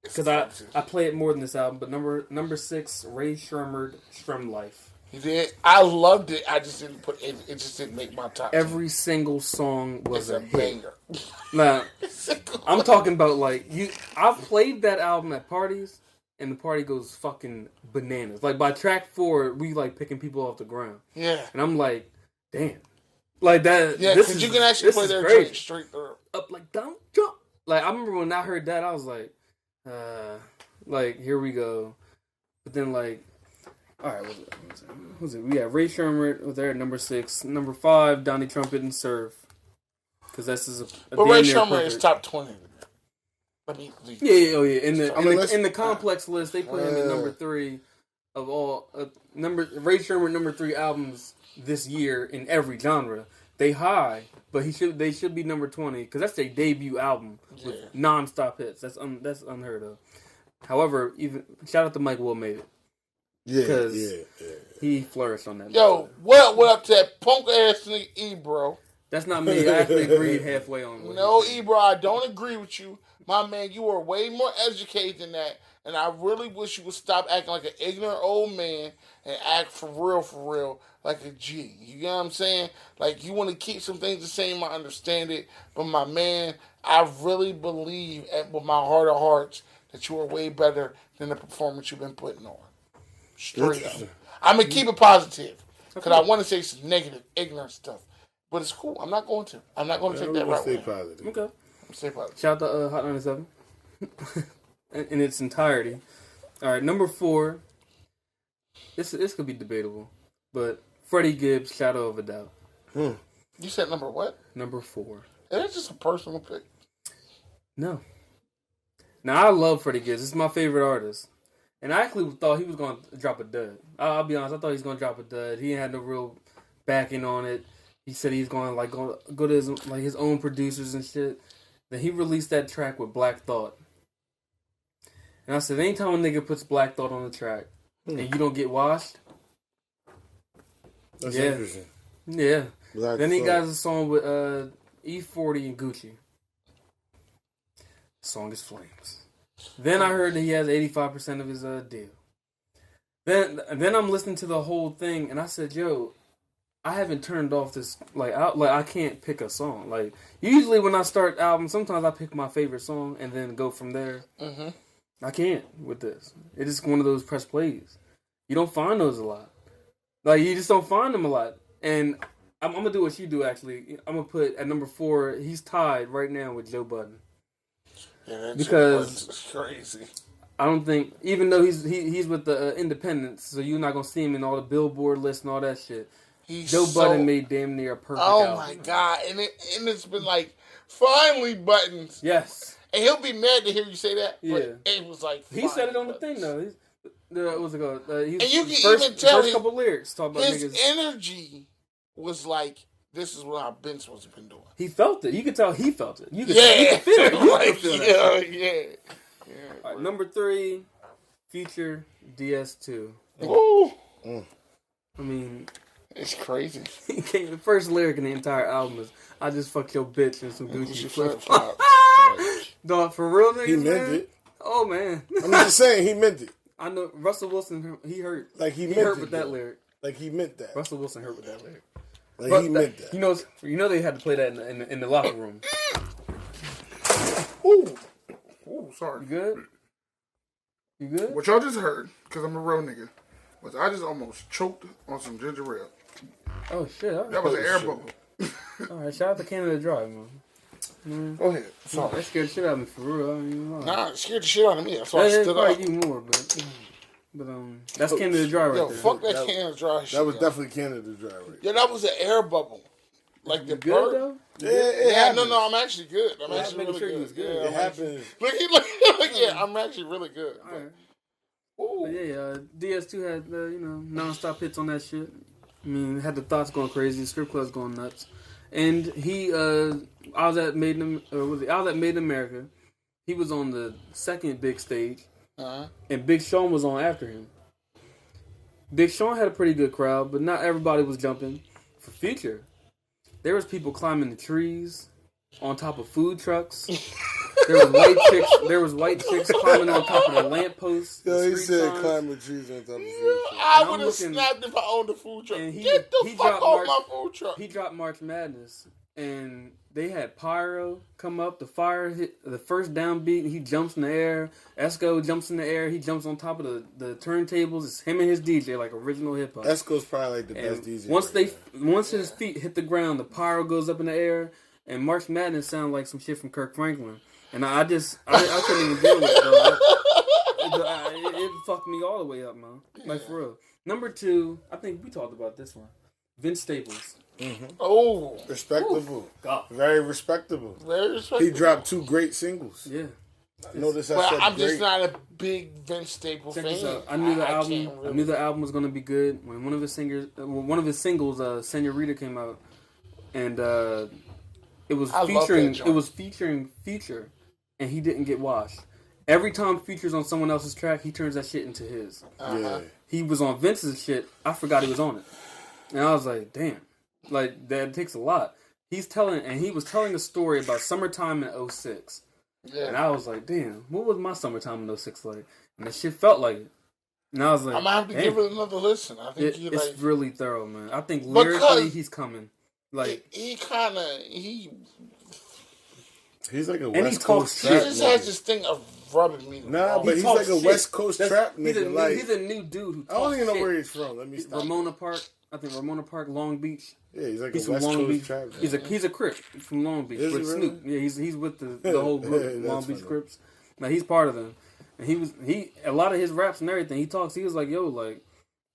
Because I play it more than this album, but number 6, Ray Shremmerd, Shrem Life. You did? I loved it. I just didn't put it. It just didn't make my top. Every single song was a hit. banger. Now, I'm talking about I've played that album at parties, and the party goes fucking bananas. Like by track 4, we like picking people off the ground. Yeah. And I'm like, damn. Like that. Yeah, because you can actually play their joint straight through. Up like down, jump. Like I remember when I heard that, I was like, here we go. But then like All right, who's it? We got Ray Sherman was there at number 6. Number 5, Donnie Trumpet and Surf. Because that's a But Ray Sherman is top 20. Yeah. In the complex list, they put him at number 3 of all Ray Sherman number 3 albums this year in every genre. They high, but they should be number 20 because that's their debut album with non-stop hits. That's unheard of. However, even shout out to Mike Will made it. Yeah. He flourished on that. Yo, what up to that punk ass nigga Ebro? That's not me. I actually agreed halfway on. No, Ebro, I don't agree with you. My man, you are way more educated than that. And I really wish you would stop acting like an ignorant old man and act for real, like a G. You know what I'm saying? Like, you want to keep some things the same, I understand it. But my man, I really believe with my heart of hearts that you are way better than the performance you've been putting on. Straight up. I'm going to keep it positive. Because I want to say some negative, ignorant stuff. But it's cool. I'm not going to. I'm not going to take that right way. Positive. Okay. Stay positive. Shout out to Hot 97 in its entirety. All right, number 4. This could be debatable, but Freddie Gibbs, Shadow of a Doubt. You said number what? Number 4. Is that just a personal pick? No. Now, I love Freddie Gibbs. This is my favorite artist. And I actually thought he was going to drop a dud. I'll be honest. I thought he was going to drop a dud. He had no real backing on it. He said he's going to go to his own producers and shit. Then he released that track with Black Thought. And I said, anytime a nigga puts Black Thought on the track and you don't get washed. That's interesting. Yeah. Then he got a song with E40 and Gucci. The song is Flames. Then I heard that he has 85% of his deal. Then I'm listening to the whole thing and I said, yo, I haven't turned off this, I can't pick a song. Like, usually when I start albums, sometimes I pick my favorite song and then go from there. Mm-hmm. I can't with this. It is one of those press plays. You don't find those a lot. Like, you just don't find them a lot. And I'm going to do what you do, actually. I'm going to put, at number 4, he's tied right now with Joe Budden. Yeah, because crazy. I don't think, even though he's with the Independents, so you're not going to see him in all the Billboard lists and all that shit. Joe Budden made damn near a perfect album. My God. And it's been like, finally Buttons. Yes. And he'll be mad to hear you say that. Yeah. But it was like, he said it on the thing, though. What's it called? And you can even tell first couple lyrics talk about his niggas. energy was like, this is what I've been supposed to been doing. He felt it. You could tell he felt it. You could feel it. Yeah. All right, number 3, Future DS2. Ooh. I mean, it's crazy. The first lyric in the entire album is, I just fucked your bitch and some Gucci flip. Dog, for real niggas, he meant it. Oh, man. I'm just saying, he meant it. I know Russell Wilson, he hurt. Like, he meant hurt it, with that lyric. Like, he meant that. Russell Wilson hurt with that lyric. Like, he meant that. You know they had to play that in the locker room. Ooh, sorry. You good? You good? What y'all just heard, because I'm a real nigga, was I just almost choked on some ginger ale. Oh, shit. That was an air bubble. All right, shout out to Canada Dry, man. Go ahead. Sorry. That scared the shit out of me, for real. I mean, nah, it scared the shit out of me. That's why I stood up. You more, but that's Canada Dry right there. Fuck that Canada Dry shit. That was definitely Canada Dry right there. Yeah, that was an air bubble. Like the good, bird. though? Yeah, no, I'm actually good. I'm actually really sure good. you was good. Yeah, It happens. Look, yeah, I'm actually really good. All right. But yeah, DS2 had non-stop hits on that shit. I mean, had the thoughts going crazy, strip clubs going nuts, and he I was at Made in America. He was on the second big stage, and Big Sean was on after him. Big Sean had a pretty good crowd, but not everybody was jumping. For Future, there was people climbing the trees, on top of food trucks. There was white chicks climbing on top of the lampposts. Yo, he said signs. climbing trees on top of food trucks. I would have snapped if I owned a food truck. Get the fuck off my food truck. He dropped March Madness, and they had Pyro come up. The fire hit the first downbeat. He jumps in the air. Esco jumps in the air. He jumps on top of the turntables. It's him and his DJ, like original hip hop. Esco's probably like the best DJ. Once his feet hit the ground, the pyro goes up in the air, and March Madness sounds like some shit from Kirk Franklin. And I couldn't even deal with it, though. It fucked me all the way up, man. Like, for real. Number 2, I think we talked about this one. Vince Staples. Oh, Respectable. God. Very respectable. very respectful. He dropped 2 great singles. Yeah. Notice I But said I'm great. just not a big Vince Staples Check fan. this out. I knew the album. can't I really- knew the album was gonna be good when one of his singles, "Senorita," came out, and it was I love that joint. It was featuring Future, and he didn't get washed. Every time Future's on someone else's track, he turns that shit into his. Yeah. He was on Vince's shit. I forgot he was on it, and I was like, damn, like that takes a lot. He was telling a story about summertime in 06. Yeah. And I was like, damn, what was my summertime in 06 like? And the shit felt like it. And I was like, I'm gonna have to damn. give it another listen. I think It's like really thorough, man. I think Because- lyrically he's coming. Like, he He's like a And he West talks Coast he trap just nigga. has this thing of rubbing me. the Nah, wrong but way. he's talks like a shit. West Coast trap he's nigga. Like, he's a new dude who I talks don't even know shit. where he's from. Let me stop. Ramona Park. I think Ramona Park, Long Beach. Yeah, he's like He's a from West Long Coast Beach. trap nigga. He's a Crip from Long Beach Is he with really? Snoop. Yeah, he's with the whole group, That's Long Beach funny. Crips. Now he's part of them. And he a lot of his raps and everything. He talks. He was like, yo, like.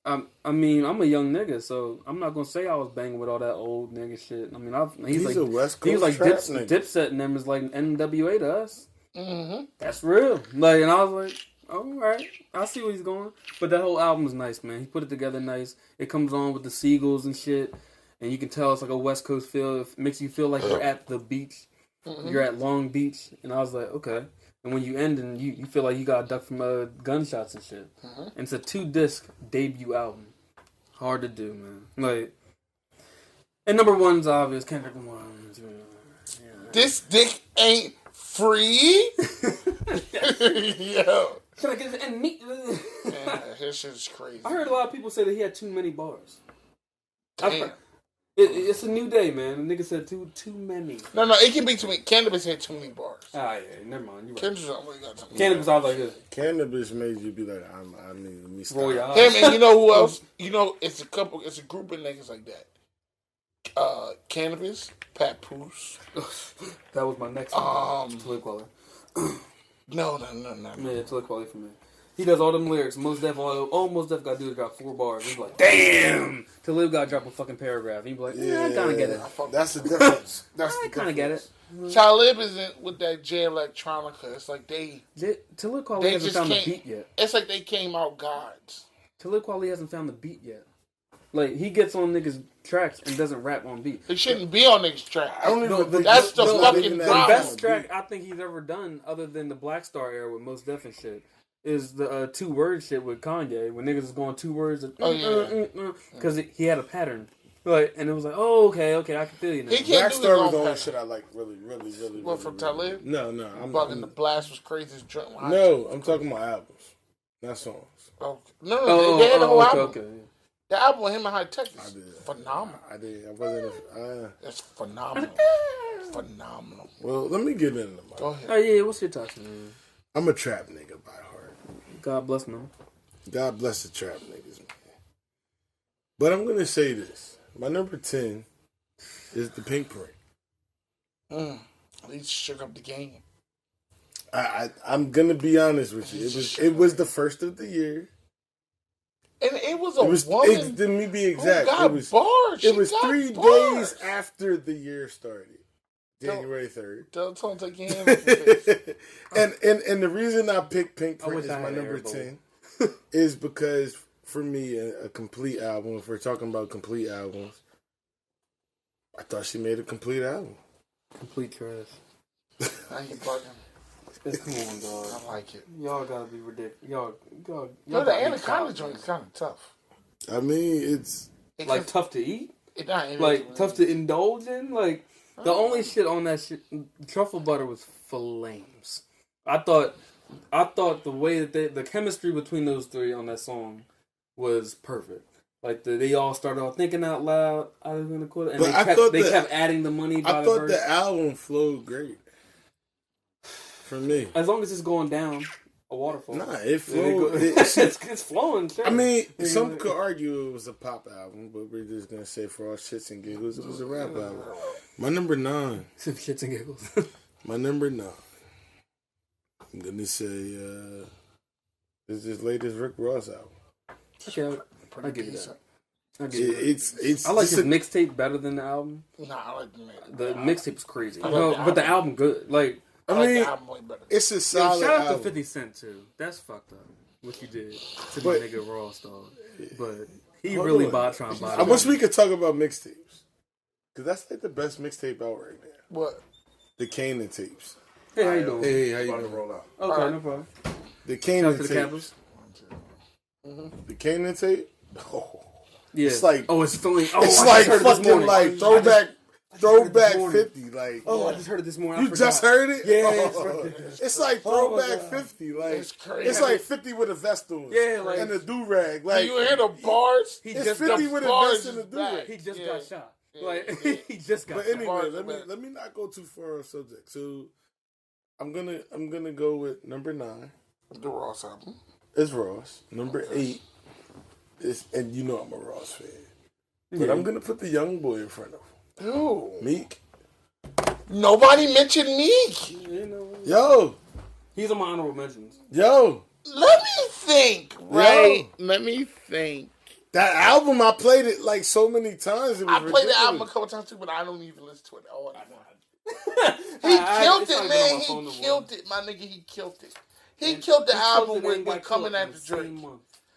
I mean, I'm a young nigga, so I'm not gonna say I was banging with all that old nigga shit. I mean, he's He's like a West he was Coast like trap nigga. Dipset and them is like NWA to us. Mm-hmm. That's real. Like, and I was like, all right, I see where he's going. But that whole album is nice, man. He put it together nice. It comes on with the seagulls and shit, and you can tell it's like a West Coast feel. It makes you feel like you're at the beach. You're at Long Beach, and I was like, okay. And when you end and you feel like you got ducked from gunshots and shit. And it's a 2-disc debut album. Hard to do, man. Like, and number 1's obvious, Kendrick Lamar. This dick ain't free. Yo, Should I get it and meet? yeah, his shit is crazy. I heard a lot of people say that he had too many bars. Damn. It's a new day, man. The nigga said too many. No, it can be too many. Cannabis had too many bars. Ah, yeah, never mind. You're right. Cannabis only got too many. Cannabis, I was like this. Cannabis made you be like, I need let me stop. Royale. Him and you know who else? You know, it's a group of niggas like that. Cannabis, Pat Poose. That was my next one. Talib Kweli. No. Yeah, Talib Kweli for me. He does all them lyrics. Most Def got to do is drop 4 bars. He's like, damn! Talib got to drop a fucking paragraph. He'd be like, yeah, I kind of get it. That's the difference. That's I the kind of get it. Talib isn't with that J Electronica. It's like Talib Kweli they hasn't just found the can't. beat yet. It's like they came out gods. Talib Kweli hasn't found the beat yet. Like, he gets on niggas' tracks and doesn't rap on beat. It shouldn't be on niggas' track. I don't even think That's the fucking even that problem. The is best on track beat. I think he's ever done, other than the Black Star era with Mos Def and shit, is the 2-word shit with Kanye, when niggas is going 2 words. Because he had a pattern. Like, and it was like, oh, okay, I can feel you now. He can't Black do Star his was own the only pattern. shit I like really. What, from Talib? No, I'm Bugging the Blast was crazy. No, I'm talking about albums, not songs. Oh, no, they had the whole album. okay. The album with him and High Tech I is did. phenomenal. I did. I wasn't. It's phenomenal. Phenomenal. Well, let me get into mine. Go ahead. Oh, yeah, what's your thoughts, man? I'm a trap nigga by heart. God bless, man. God bless the trap niggas, man. But I'm gonna say this. My number 10 is the Pink Print. He shook up the game. I'm gonna be honest with you. It was the first of the year. And it was a It was. woman Let me be who exact. got bars. It was She got 3 bars. days after the year started, January 3rd. Don't take your hand and the reason I picked Pink Print wish as I my had number Air Bowl. 10 is because for me a complete album. If we're talking about complete albums, I thought she made a complete album. Complete trash. Now you bugging. Come on, dog. I like it. Y'all gotta be ridiculous. Y'all No, gotta the be Anaconda proud, joint man. is kind of tough. I mean, it's Like, tough to eat? it Like, tough to indulge in? Like, the only shit on that shit, truffle butter was flames. I thought the way that the chemistry between those 3 on that song was perfect. Like, they all started off thinking out loud. I was gonna quote it, and But they kept adding the money by I the thought verse. the album flowed great for me. As long as it's going down a waterfall. Nah, it flowed. It's flowing. Shit. I mean, some could argue it was a pop album, but we're just gonna say for all shits and giggles, it was a rap album. My number 9. Some shits and giggles. My number 9. I'm gonna say is this latest Rick Ross album. Okay. pretty give you decent. that. I give you that. It's. I like his mixtape better than the album. Nah, I like the mixtape. The mixtape was crazy. I like No, the but the album. album good. Like, I like mean, the album way better. It's a yo, solid shout out album. to 50 Cent too. That's fucked up. What you did to the But- nigga Ross, dog. But he Hold really on. trying to buy. I wish we could talk about mixtapes. Because that's like the best mixtape out right now. What? The Kanan tapes. Hey, how you doing? Hey, how you About to doing? roll out. Okay, no problem. The Shout out Kanan to the tapes. Campbells. The Kanan tape. Oh, Yeah. It's like- oh, it's feeling. Oh, it's I like just heard it this fucking morning. like I throwback heard it this morning. 50. Like Oh, I just heard it this morning. I you just forgot. heard it? Yeah, Oh, it's like Oh my throwback God. 50. Like It's crazy. it's like 50 with a vest on. Yeah, like- and a do rag. Do Like you hear the bars? He it's just 50 got, with a bars vest and a is do back. rag. he just Yeah. got shot. Yeah. Like he just got But shot. anyway, Bars let are me not go too far off subject. So I'm gonna go with number 9. The Ross album. It's Ross. Number 8 is, and you know I'm a Ross fan, but Yeah. I'm gonna put the young boy in front of him. Ooh. Meek. Nobody mentioned Meek. You know, Yo, he's on my honorable mentions. yo, Let me think, right? Let me think. that album I played it like so many times. It was I played the album a ridiculous. couple times too, but I don't even listen to it all anymore. He He killed it, man. He killed it, my nigga. He killed it. He killed the album with Coming at the Drake.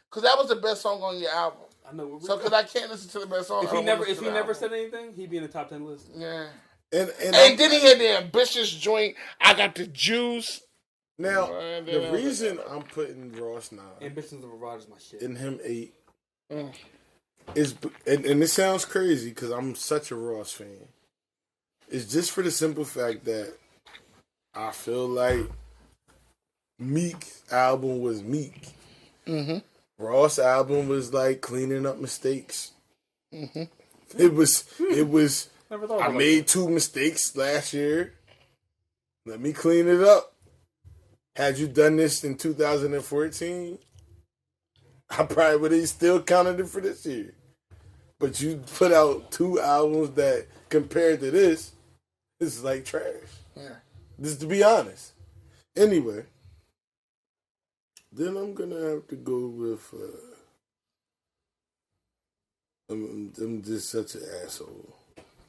Because that was the best song on your album. I know. So, because I can't listen to the best song. if I he don't never, listen if to he the never album. said anything, he'd be in the top 10 list. Yeah. And And then he had the ambitious joint. I got the juice. now And the then- reason I'm putting Ross 9 Ambitions of a Rider's my shit. and him 8 Mm. is, and it sounds crazy because I'm such a Ross fan. It's just for the simple fact that I feel like Meek's album was Meek. Mm-hmm. Ross' album was like cleaning up mistakes. Mm-hmm. It was. Never thought I about made 2 mistakes last year. Let me clean it up. Had you done this in 2014, I probably would have still counted it for this year. But you put out 2 albums that, compared to this is like trash. Yeah. Just to be honest. Anyway, then I'm gonna have to go with. I'm just such an asshole.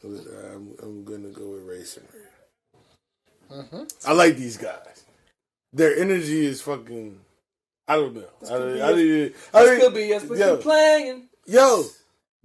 I'm gonna go with Racing Ray. Mm-hmm. I like these guys. Their energy is fucking. I don't know. This could be yes, but yo, you're playing. Yo,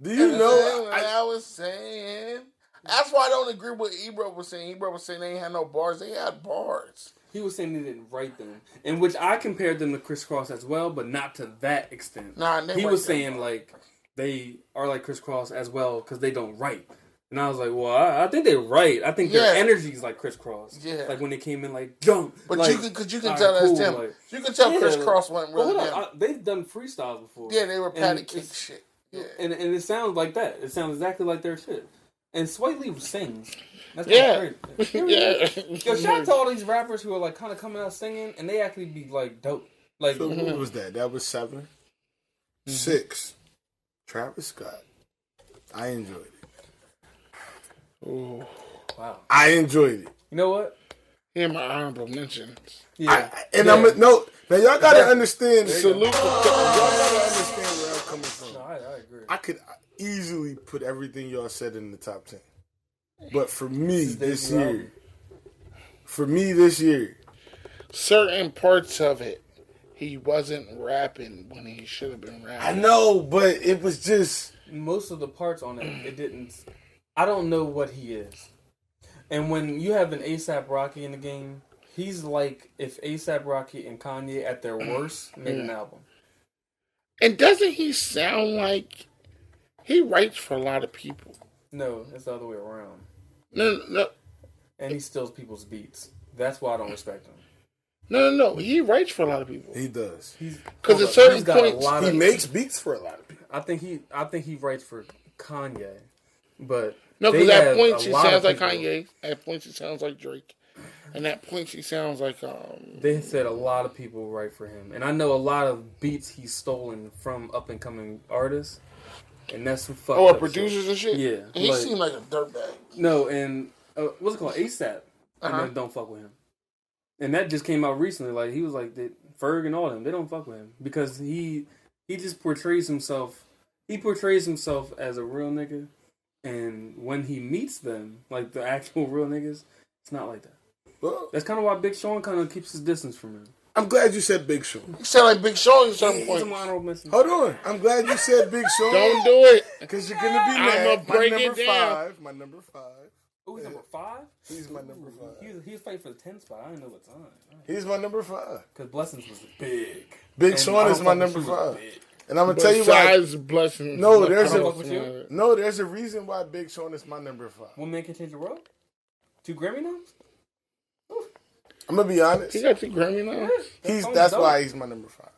do you know? What I was saying. That's why I don't agree with Ebro was saying. Ebro was saying they ain't had no bars. They had bars. He was saying they didn't write them, in which I compared them to Criss Cross as well, but not to that extent. Nah, they He write was them saying bars. like they are like Criss Cross as well because they don't write. And I was like, well, I think they write. I think their Yeah. energy is like Criss Cross. Yeah. Like when they came in like jump. But like, you can all tell right, that's cool, them. like- You can tell Yeah, Criss like- Cross wasn't Well, really hold them. on, they've done freestyles before. Yeah, they were And patty cake it's- shit. Yeah. And it sounds like that. It sounds exactly like their shit. And Sway Lee sings. That's Yeah. crazy. Yeah. Yo, shout out to all these rappers who are like kind of coming out singing, and they actually be like dope. Like, So what was that? That was 7. 6. Travis Scott. I enjoyed it. Ooh. wow. I enjoyed it. You know what? Here are my honorable mentions. Yeah. I'm now y'all gotta understand. Salute. Y'all gotta understand where I'm coming from. No, I agree. I could easily put everything y'all said in the top 10, but for me this year, Certain parts of it, he wasn't rapping when he should have been rapping. I know, but it was just. Most of the parts on it didn't. I don't know what he is. And when you have an ASAP Rocky in the game, he's like if ASAP Rocky and Kanye at their worst made an album. And doesn't he sound like he writes for a lot of people? No, it's the other way around. No. And he steals people's beats. That's why I don't respect him. No. He writes for a lot of people. He does. Because at certain He's got a points, lot He of. makes beats for a lot of people. I think he writes for Kanye, but no, they because at have points a he lot of sounds like people- Kanye. At points he sounds like Drake. And at points he sounds like They said a lot of people write for him, and I know a lot of beats he's stolen from up and coming artists, and that's some fucked up producers shit. and shit. Yeah, He like- seemed like a dirtbag. No, and what's it called, ASAP, and Uh-huh. then don't fuck with him, and that just came out recently. Like he was like Ferg and all them, they don't fuck with him because he just portrays himself he portrays himself as a real nigga, and when he meets them, like the actual real niggas, it's not like that. Well, That's kind of why Big Sean kind of keeps his distance from him. I'm glad you said Big Sean. You sound like Big Sean at a certain point. Hold on. I'm glad you said Big Sean. Don't do it. Because you're going to be mad. I'm going to break it down. My number 5. Oh, he's number 5? He's my number 5. He was fighting for the 10th spot. I didn't know what time. He's my number 5. Because Blessings was big. Big Sean is my number 5. And I'm going to tell you why. Blessings. No, there's a reason why Big Sean is my number 5. One Man Can Change the World? 2 Grammy noms? I'm going to be honest. He got 2 Grammy noms? That's why he's my number 5.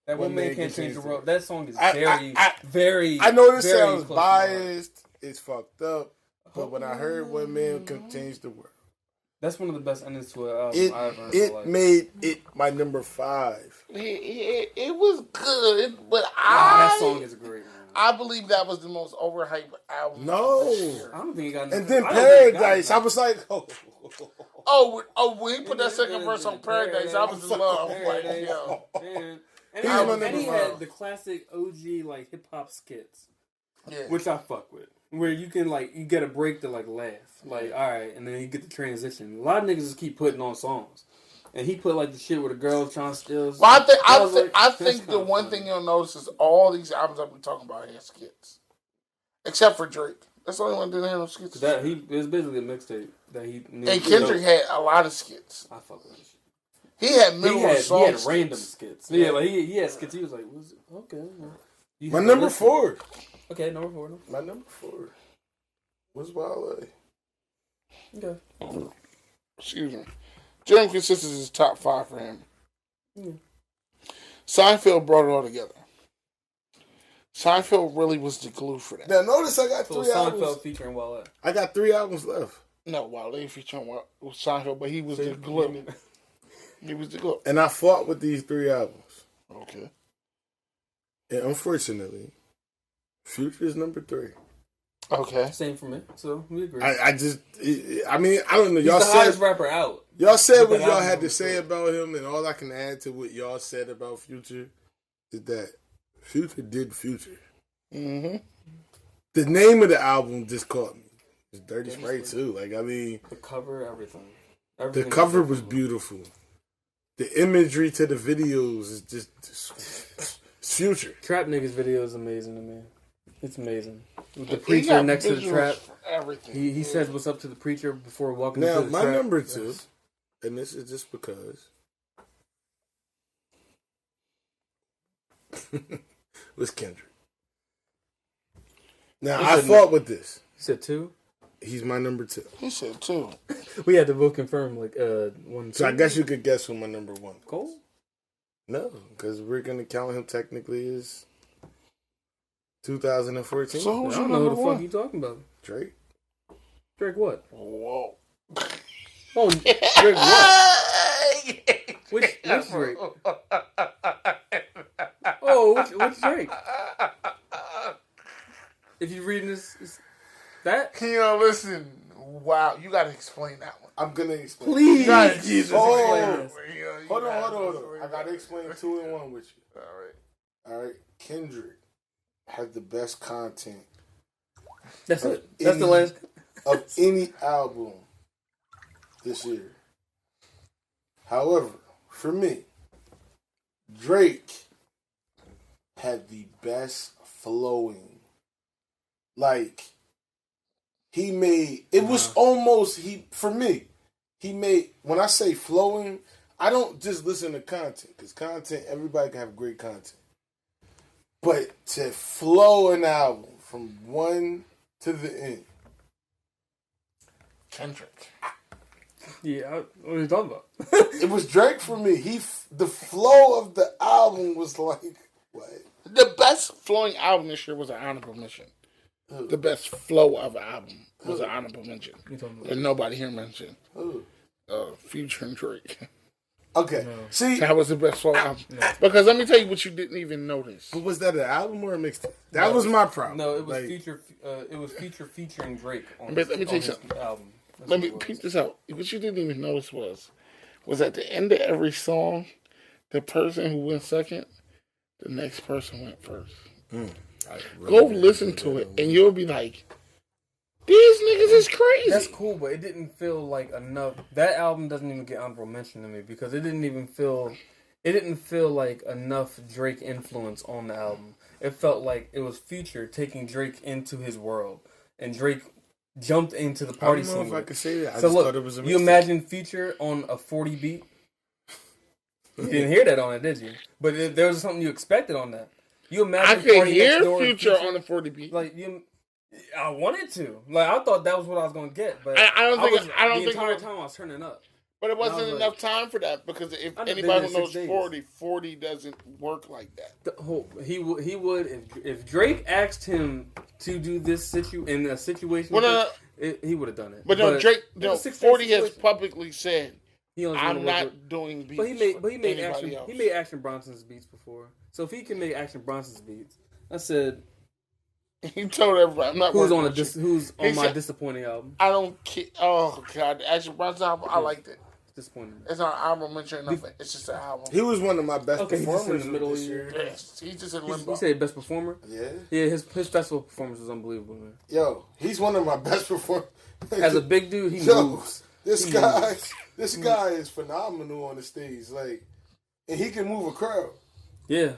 That One Man Can't Change the World. That song is very. I know this sounds biased. It's fucked up. But when I heard One Man Can Change the World, that's one of the best endings to an album I've ever heard. It made it my number 5. It was good, but that song is great. Man. I believe that was the most overhyped album. No, I don't think he got. And then Paradise, I was like, when he put that second verse on Paradise, I was in love. Like, yo. And he had the classic OG like hip hop skits, which I fuck with. Where you can you get a break to laugh, all right, and then you get the transition. A lot of niggas just keep putting on songs, and he put the shit where the girl trying to steal. Well, I think the one thing you'll notice is all these albums I've been talking about had skits, except for Drake. That's the only one that didn't have no skits. It was basically a mixtape that he. And Kendrick had a lot of skits. I fuck with that shit. He had minimal songs. He had random skits. Yeah, he had skits. He was like, okay. Well, my number 4. Okay, number 4. My number 4 was Wale. Okay. Excuse me. General Consensus is top 5 for him. Yeah. Seinfeld brought it all together. Seinfeld really was the glue for that. Now notice I got 3 albums. Seinfeld featuring Wale. I got 3 albums left. No, Wale featuring Seinfeld, but he was the glue. He was the glue. And I fought with these 3 albums. Okay. And unfortunately, Future is number 3. Okay. Same for me. So we agree. I mean, I don't know. He's Y'all the said hottest rapper out. Y'all said what y'all had to say about him, and all I can add to what y'all said about Future is that Future did Future. Mm-hmm. The name of the album just caught me. It's Dirty Sprite too. The cover, everything. The cover was beautiful. The imagery to the videos is just it's Future. Trap Niggas video is amazing to me. It's amazing. With the preacher next to the trap. Everything. He says what's up to the preacher before walking into the trap. Now, my number 2, and this is just because, was Kendrick. Now, I fought with this. You said 2? He's my number 2. He said 2. We had to both confirm 1. So I guess you could guess who my number 1 was. Cole? No, because we're going to count him technically as 2014. So I who's don't know who the fuck you talking about. Drake. Drake what? Whoa. Oh, Drake what? Which Drake? Oh, which Drake? If you're reading this, that? Listen. Wow, you got to explain that one. I'm going to explain. Please, Jesus. Hold on. I got to explain 2 and 1 with you. All right. Kendrick has the best content. That's it. That's the last. Of any album this year. However, for me, Drake had the best flowing. He made, it was almost, for me, he made, when I say flowing, I don't just listen to content, because content, everybody can have great content. But to flow an album from 1 to the end. Kendrick. Yeah, what are you talking about? It was Drake for me. The flow of the album was like, what? The best flowing album this year was an honorable mention. The best flow of an album was an honorable mention. And nobody here mentioned. Future and Drake. Okay. No. See, that was the best flow album. No. Because let me tell you what you didn't even notice. But was that an album or a mixtape? That was my problem. No, it was Future. It was Future featuring Drake on let me tell you something. Album. Let me peep this out. What you didn't even notice was at the end of every song, the person who went second, the next person went first. Go listen to it, and you'll be like, these niggas is crazy. That's cool, but it didn't feel like enough. That album doesn't even get honorable mention to me because it didn't feel like enough Drake influence on the album. It felt like it was Future taking Drake into his world, and Drake jumped into the party scene. I don't know if I could say that. I so just look, thought it was a you imagine Future on a 40 beat. You didn't hear that on it, did you? But there was something you expected on that. You imagine I could Party hear Next Door Future on the 40 beat. Like I wanted to. Like I thought that was what I was going to get, but I don't think the entire time I was turning up. But it wasn't enough time for that because if anybody who knows 40 doesn't work like that. He would if Drake asked him to do this in a situation. He would have done it. But no, Drake. No, 40 has publicly said, "I'm not doing beats." But he made Action. He made Action Bronson's beats before. So if he can make Action Bronson's beats, I said. He told everybody, "I'm not." Who's on my disappointing album? I don't care. Oh God, the Action Bronson album. I liked it. Disappointing. It's not an album mention nothing. It's just an album. He was one of my best performers in the middle this year. Yes, he's just in limbo. You say best performer? Yeah. Yeah, his festival performance was unbelievable, man. Yo, he's one of my best performers. As a big dude, he moves. This guy is phenomenal on the stage. Like, and he can move a crowd. Yeah.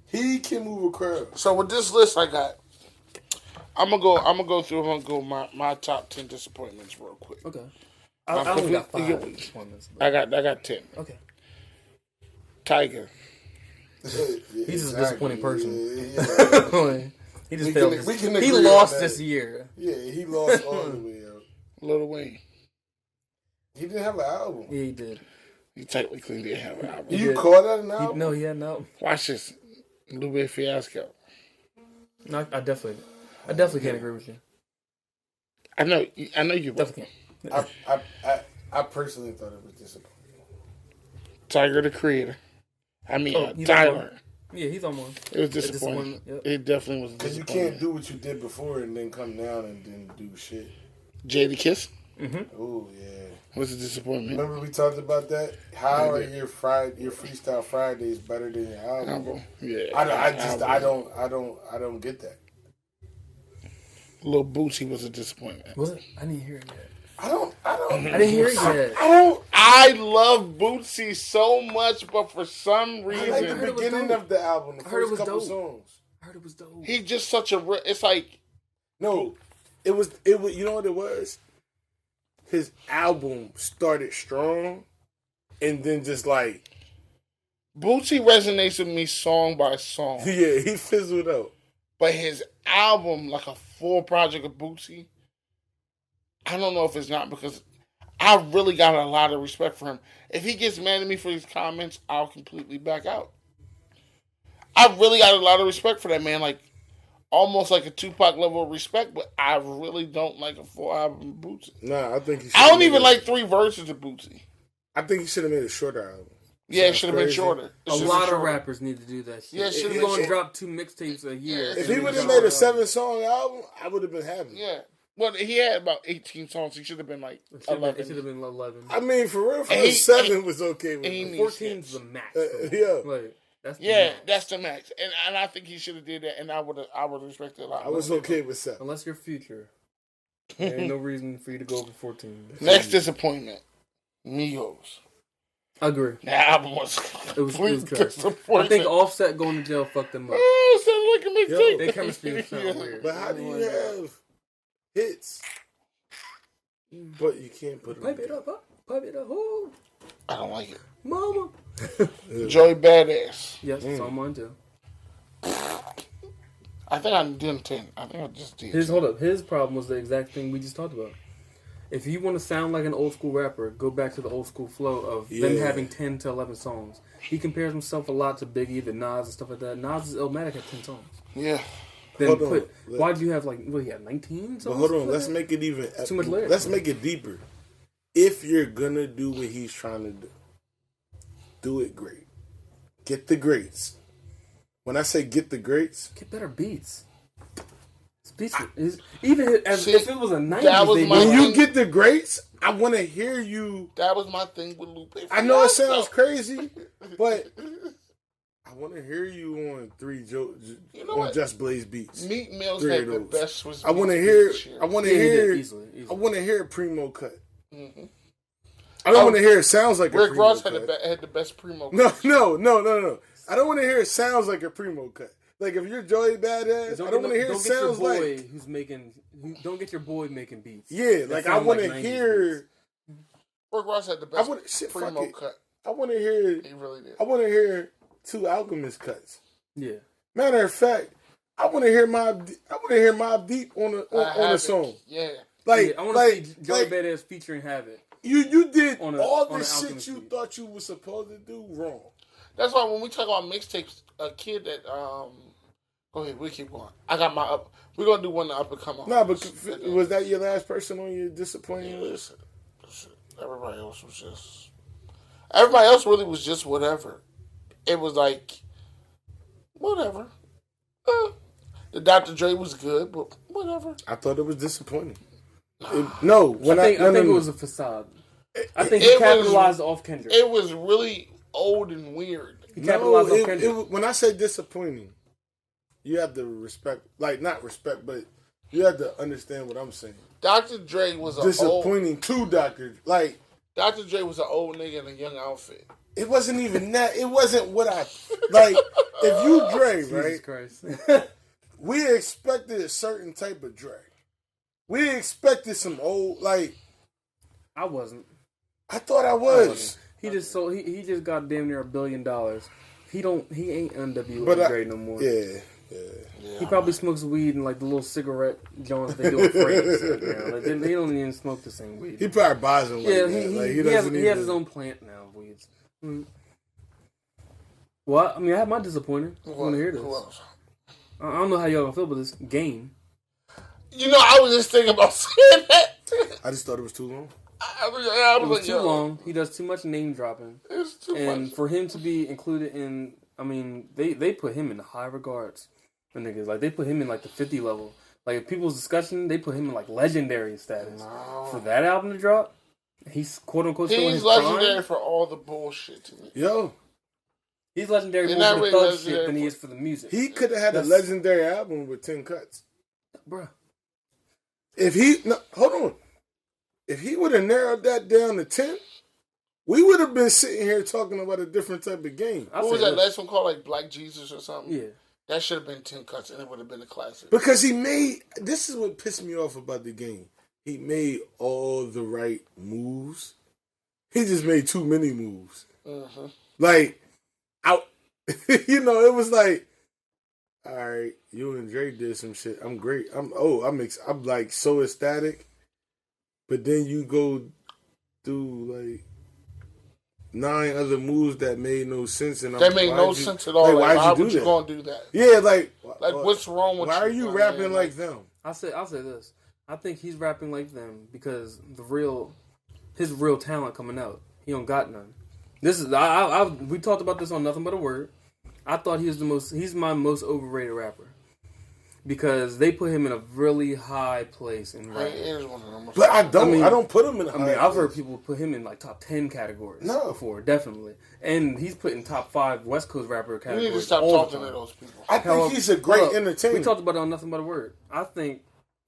He can move a crowd. So with this list I got, I'm gonna go through my top 10 disappointments real quick. Okay. I only got 5 disappointments. I got 10. Okay. Tiger. He's just a disappointing person. Yeah. He just failed. He lost this year. Yeah, he lost all the way out. Lil Wayne. He didn't have an album. Yeah, he did. He technically didn't have an album. You call that an album? No, he had an album. Watch this. Louis Fiasco. No, I definitely can't agree with you. I know you definitely can't. I personally thought it was disappointing. Tiger the Creator. Tyler. Yeah, he's on one. It was disappointing. Yep. It definitely was disappointing. Because you can't do what you did before and then come down and then do shit. Jada Kiss? Mm-hmm. Oh, yeah. Was a disappointment. Remember we talked about that? How are your Freestyle Fridays better than your album? Yeah. I don't get that. Lil Bootsy was a disappointment. Was it? I didn't hear it yet. I didn't hear it yet. I love Bootsy so much, but for some reason, I like the beginning of the album, the first couple dope. songs. I heard it was dope. He's just such a. It's like it was. You know what it was? His album started strong, and then just like Bootsy resonates with me song by song. Yeah, he fizzled out. But his album, like a full project of Bootsy, I don't know if it's not because I really got a lot of respect for him. If he gets mad at me for his comments, I'll completely back out. I really got a lot of respect for that man, like almost like a Tupac level of respect, but I really don't like a full album of Bootsy. Nah, I think I don't even like 3 verses of Bootsy. I think he should have made a shorter album. Yeah, it should have been shorter. A lot of rappers need to do that shit. Yeah, if you're going to drop 2 mixtapes a year. If he would have made a 7-song album, I would have been happy. Yeah. Well, he had about 18 songs. He should have been like 11. It should have been 11. I mean, for real, 7 was okay with me. 14's the max. Yeah. Like, that's the max. That's the max. And I think he should have did that, and I would respect it a lot. I was okay with 7. Unless you're Future. There ain't no reason for you to go over 14. Next disappointment, Migos. I agree. The album was trash. I think Offset going to jail fucked them up. Oh, it sounded like a mixtape. Their chemistry was sounding weird. But how do you have hits, but you can't put them Pipe it up, huh? Pipe it up. Oh. I don't like it. Mama. Joey Badass. Yes, it's on mine too. I think I did 10. I think I just did. His problem was the exact thing we just talked about. If you want to sound like an old school rapper, go back to the old school flow of them having 10 to 11 songs. He compares himself a lot to Biggie, the Nas, and stuff like that. Nas is Illmatic at 10 songs. Yeah. Then why do you have he had 19 songs? But hold on, let's make it even. Too much lyrics. Let's make it deeper. If you're gonna do what he's trying to do it great. Get the greats. When I say get the greats, get better beats. If it was a 90s, when you get the greats, I want to hear you. That was my thing with Lupe. I know it sounds crazy, but I want to hear you on You know on what? Just Blaze beats. Meat Mills Three had of the those. best Swiss I want to beef hear. this year. I want to Yeah, he did, hear. easily. I want to hear Primo cut. Mm-hmm. I don't want to hear it sounds like a Rick Primo Ross cut. had the best Primo No, cut. no. I don't want to hear it sounds like a Primo cut. Like if you're Joey Badass, I don't want to hear it sounds like. Don't get your boy making beats. Yeah, like I want to hear. Rick Ross had the best Primo cut. I want to hear. He really did. I want to hear Two Alchemist cuts. Yeah. Matter of fact, I want to hear Mobb Deep on a song. Yeah. I want to see Joey Badass featuring Havoc. You did on all the the shit Alchemist you beat. thought you were supposed to do wrong. That's why when we talk about mixtapes, a kid that go ahead, we keep going. I got my up. We're gonna do one up and come on. Nah, but was that your last person on your disappointing list? Everybody else really was just whatever. It was like whatever. The Dr. Dre was good, but whatever. I thought it was disappointing. I think it was a facade. I think he capitalized off Kendrick. It was really old and weird. He capitalized off Kendrick. When I say disappointing, you have to respect, like not respect, but you have to understand what I'm saying. Dr. Dre was disappointing to Dr. Like Dr. Dre was an old nigga in a young outfit. It wasn't even that. It wasn't what I like. If you Dre, right? Jesus Christ. We expected a certain type of Dre. We expected some old like. I wasn't. I thought I was. He just got damn near $1 billion. He ain't NWA Dre no more. Yeah. He probably smokes weed and like the little cigarette joints they do in France right now. Like, they don't even smoke the same weed. He probably buys them. Yeah, like he has his own plant now of weeds. Well, I mean, I have my disappointing. I want to hear this. Who else? I don't know how y'all gonna feel about this game. You know, I was just thinking about saying that. I just thought it was too long. It was too long. He does too much name dropping. It's too much. And for him to be included in, I mean, they put him in high regards. The niggas, like, they put him in like the 50 level. Like, in people's discussion, they put him in like legendary status. No. For that album to drop, he's quote unquote still in his legendary prime. for all the bullshit to me. Yo. He's legendary more for the thug shit than he is for the music. He could have had a legendary album with 10 cuts. Bruh. Hold on. If he would have narrowed that down to 10, we would have been sitting here talking about a different type of game. What was that last one called? Like Black Jesus or something? Yeah. That should have been 10 cuts and it would have been a classic. Because this is what pissed me off about the game. He made all the right moves. He just made too many moves. Mm-hmm. Like, it was like, all right, you and Drake did some shit. I'm great. I'm like so ecstatic. But then you go do like 9 other moves that made no sense, and they made no sense at all. Like, why would you gonna do that? Yeah, like what's wrong with you? Why are you rapping like them? I'll say this. I think he's rapping like them because his real talent coming out. He don't got none. This is we talked about this on Nothing But a Word. I thought he's my most overrated rapper. Because they put him in a really high place in rap. But I don't put him in a high place. I've heard people put him in like top 10 categories before, definitely. And he's put in top 5 West Coast rapper categories. You need to stop talking to those people. I think he's a great entertainer. We talked about it on Nothing But a Word. I think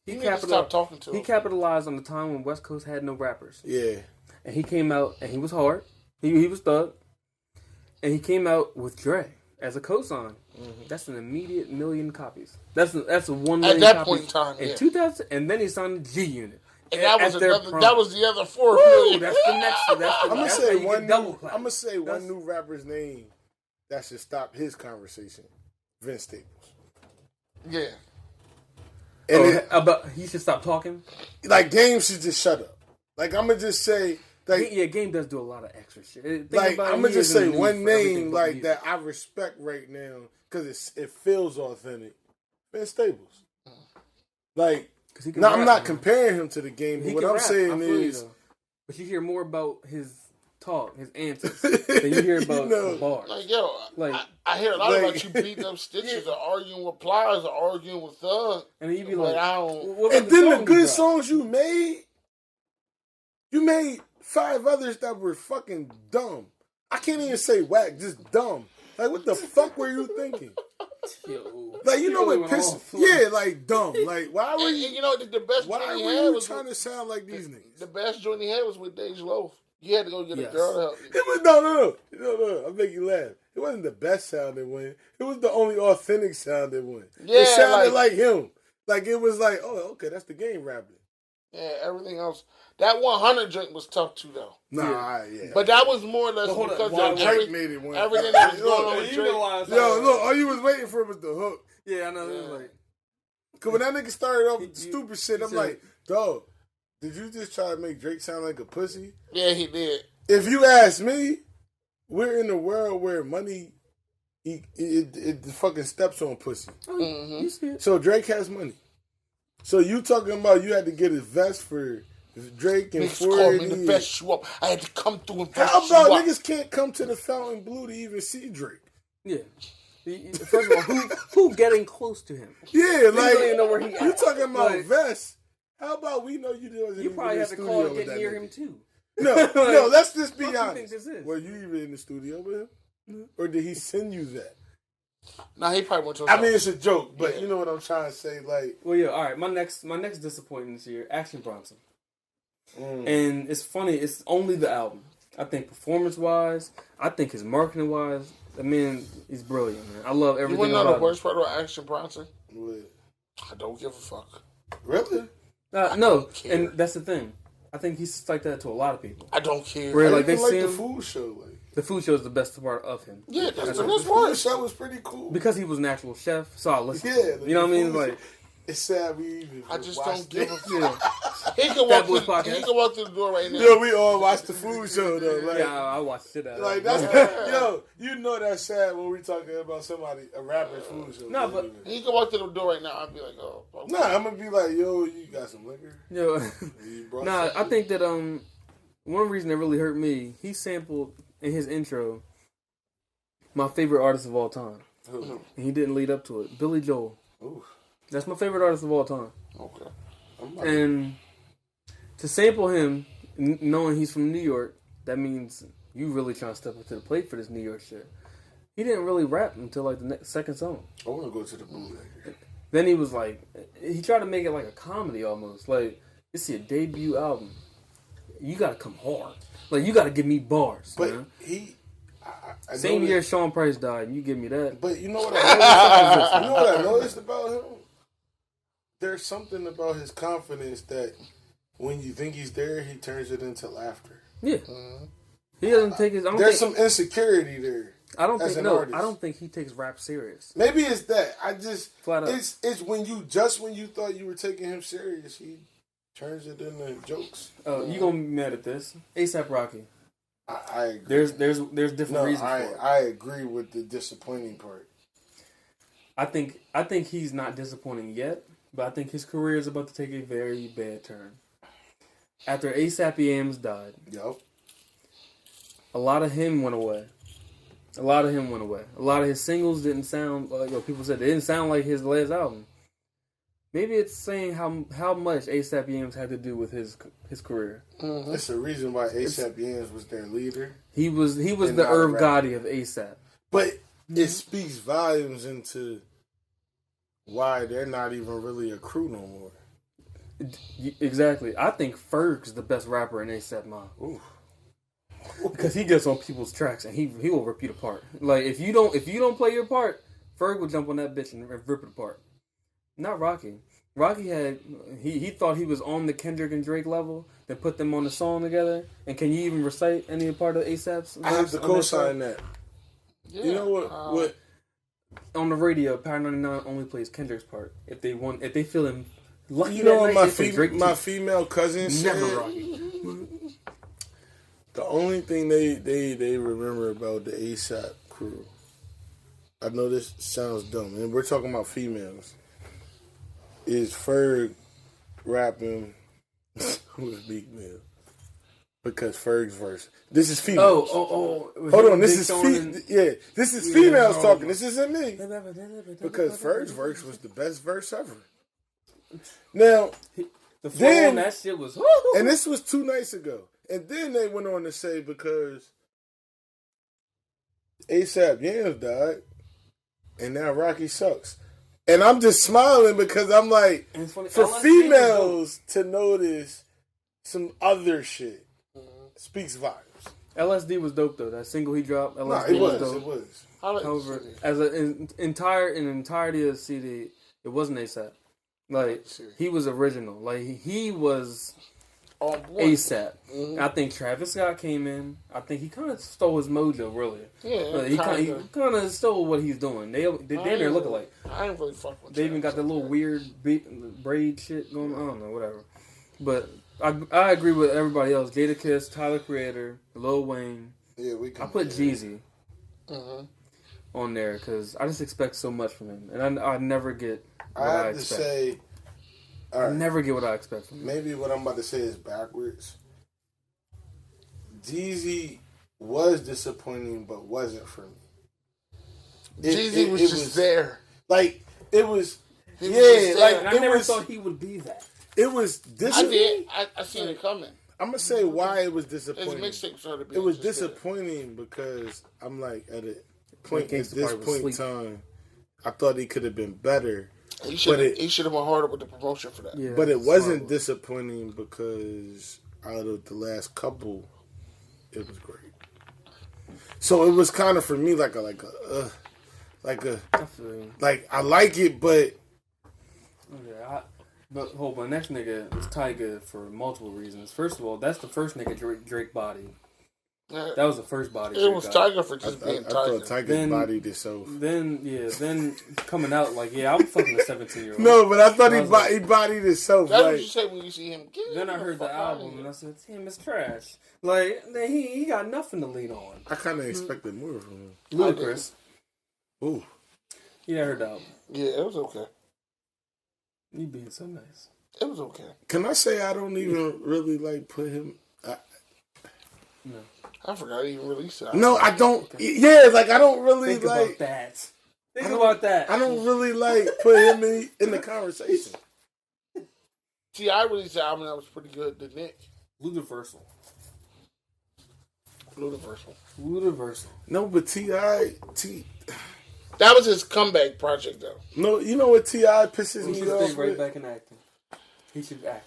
he capitalized on the time when West Coast had no rappers. Yeah. And he came out and he was hard. He was thug. And he came out with Dre as a cosign. Mm-hmm. That's an immediate 1 million copies. That's a 1 million at that copies point in time. In 2000, and then he signed the G Unit. And that was the other 4 million. That's the next. I'm gonna say one new rapper's name that should stop his conversation. Vince Staples. Yeah. He should stop talking. Like Game should just shut up. Like I'm gonna just say. Like, Game does do a lot of extra shit. Like I'm gonna just say one name like that I respect right now because it feels authentic. Vince Staples. Like, now I'm not comparing him to the Game, but what I'm saying is, but you hear more about his talk, his answers, than you hear about the bars. Like, I hear a lot about you beating up Stitches or arguing with Pliers or arguing with Thug, and then you be like, and then the good songs you made 5 others that were fucking dumb. I can't even say whack, just dumb. Like, what the fuck were you thinking? Yo, Like, you know really what went pisses? off. Yeah, like dumb. Like, why were And you? you know the best Why joint he were had you was trying to sound like these niggas? the best joint he had was with Dej Loaf. You had to go get Yes. a girl to help you. It was no. I'll make you laugh. It wasn't the best sounding one. It was the only authentic sounding one. Yeah, It sounded like him. Like it was like, oh, okay, that's the game rapping. Yeah, everything else. That 100 joint was tough too, though. Nah, yeah. But that was more or less But hold because on, of Drake made it one. everything that was going on Yo, with You Drake. know why? look, all you was waiting for was the hook. Yeah, I know. It was like, Cause when that nigga started off with the He- stupid shit, he I'm said- like, dog, did you just try to make Drake sound like a pussy? Yeah, he did. If you ask me, we're in a world where money, it fucking steps on pussy. you see it. So Drake has money. So you talking about you had to get his vest for Drake and Niggas called me 480? the best you up. I had to come through and best How you about up. niggas can't come to the Fountain Blue to even see Drake? Yeah. First of all, who getting close to him? Yeah, Niggas like don't even know where he you at. talking about Like, vest? How about we know you wasn't You even probably in have the to studio call and with get that near nigga. him too. No, let's just be What do you honest. think this is? Were you even in the studio with him, or did he send you that? Nah, he probably went to his I mean, house. it's a joke, but Yeah. you know what I'm trying to say. Like, Well, yeah. All right. My next disappointment this year, Action Bronson. mm. And it's funny. It's only the album. I think performance wise, I think his marketing wise, I mean, he's brilliant, man. I love You everything want to know about the him. worst part about Action Bronson? What? I don't give a fuck. Really? No, care. and that's the thing. I think he's like that to a lot of people. I don't care. Where, I like, they even like see the him- food show. Like, The food show is the best part of him Yeah, that's the the best food part. show was pretty cool. because he was an actual chef. So I listen. Yeah, to him. You know what I mean? Like, it's sad we even. I just watched don't give it. a yeah, fuck. He can FatBoys walk podcast. through. He can walk through the door right now. Yo, we all watched the food show though. Like, yeah. I watched shit out of like it. that's yo. You know that's sad when we talking about somebody a rapper's food show. No, but- He can walk through the door right now. I'd be like, oh. Okay. Nah, I'm gonna be like, yo, you got some liquor? Yo, You brought nah, some I think that one reason that really hurt me, he sampled in his intro my favorite artist of all time, Who? and he didn't lead up to it. Billy Joel. Ooh, That's my favorite artist of all time. Okay. I'm like, And to sample him, knowing he's from New York, that means you really trying to step up to the plate for this New York shit. He didn't really rap until like the second song. I want to go to the bootlegger. Then he was like, he tried to make it like a comedy almost. Like, it's your debut album. You gotta come hard. Like, you gotta give me bars. But man. I Same know year that- Sean Price died, you give me that. But you know what I noticed? You know what I noticed about him? There's something about his confidence that when you think he's there, he turns it into laughter. Yeah. He doesn't take his. There's some insecurity there. I don't as think. an No, artist. I don't think he takes rap serious. Maybe it's that. I just Flat out. it's when you thought you were taking him serious, he turns it into jokes. Oh, you gonna be mad at this? ASAP Rocky. I agree. There's different No, reasons for it. I agree with the disappointing part. I think he's not disappointing yet, but I think his career is about to take a very bad turn. After ASAP Yams died, Yup. a lot of him went away. A lot of his singles didn't sound like people said they didn't sound like his last album. Maybe it's saying how much ASAP Yams had to do with his career. That's the reason why ASAP Yams was their leader. He was And the not a Irv rapper. Gotti of ASAP. But it speaks volumes into why they're not even really a crew no more. Exactly. I think Ferg's the best rapper in ASAP Mob. Ooh. Because he gets on people's tracks and he will rip you apart. Like if you don't play your part, Ferg will jump on that bitch and rip it apart. Not Rocky. Rocky had he thought he was on the Kendrick and Drake level, then put them on the song together. And can you even recite any part of ASAP's? I have verse to on that co-sign song? that. Yeah. You know what? What? On the radio, Power 99 only plays Kendrick's part. If they feeling lucky, You know that what night, my they play Drake my too. female cousin said? Never Rocky. The only thing they remember about the ASAP crew, I know this sounds dumb, and we're talking about females, is Ferg rapping with Meek Mill. Because Ferg's verse. This is females. Oh. Hold on, this Big is Sean and- this is females talking. This isn't me. Because Ferg's verse was the best verse ever. Now, The flow Then- on that shit was. and this was 2 nights ago. And then they went on to say because ASAP Yams died, and now Rocky sucks. And I'm just smiling because I'm like, And it's funny, for LSD females to notice some other shit speaks volumes. LSD was dope though. That single he dropped, LSD Nah, it was. dope. It was. I like However, the CD. as an entirety of the CD, it wasn't ASAP. Like he was original. Like he was On point. ASAP. I think Travis Scott came in. I think he kind of stole his mojo, really. Yeah, Like, he kind of stole what he's doing. They damn near look alike. I ain't really fuck with They even got the Travis little like weird braid shit going on. I don't know, whatever. But I agree with everybody else. Jadakiss, Tyler Creator, Lil Wayne. Yeah, we can. I put Jeezy that. on there because I just expect so much from him, and I never get what I I have to expect. say, all I right, never get what I expect from him. maybe what I'm about to say is backwards. Jeezy was disappointing, but wasn't for me. Jeezy was just there. Like, it was, He was yeah, just like, there. And I it never was, thought he would be that. it was I disappointing. did. I seen it coming. I'm going to say why it was His disappointing. mixtape started. It was disappointing because I'm like, at a point, at Gangsta this Party was point in sleep. time, I thought he could have been better. He But should it- have went harder with the promotion for that. Yeah, But it smart wasn't work. disappointing because out of the last couple, it was great. So it was kind of for me like a I feel you. like I like it, but Yeah, but hold on, next nigga is Tyga for multiple reasons. First of all, that's the first nigga Drake bodied. Yeah. That was the first body. It Drake was got. Tiger for I just thought being Tiger. Tiger Then- bodied itself. Then coming out like, yeah, I'm fucking a 17-year-old. No, but I thought I was like- he bodied himself. That's what you Like, say when you see him. Get Then I the heard the fuck outta album here. and I said, damn, it's trash. Like, he got nothing to lean on. I kind of expected more from him. Ludacris. Ooh, Yeah, I heard the album. Yeah, it was okay. You being so nice. It was okay. can I say I don't even really like put him? No. I forgot he even released it. No, I don't. Yeah, like I don't really Think like. about that. Think about that. I don't really like put him in the conversation. T.I. released the album that was pretty good. The Nick. Ludiversal. Ludiversal. No, but T.I. That was his comeback project, though. No, you know what T.I. pisses He me should off stay right with? back in acting. He should act.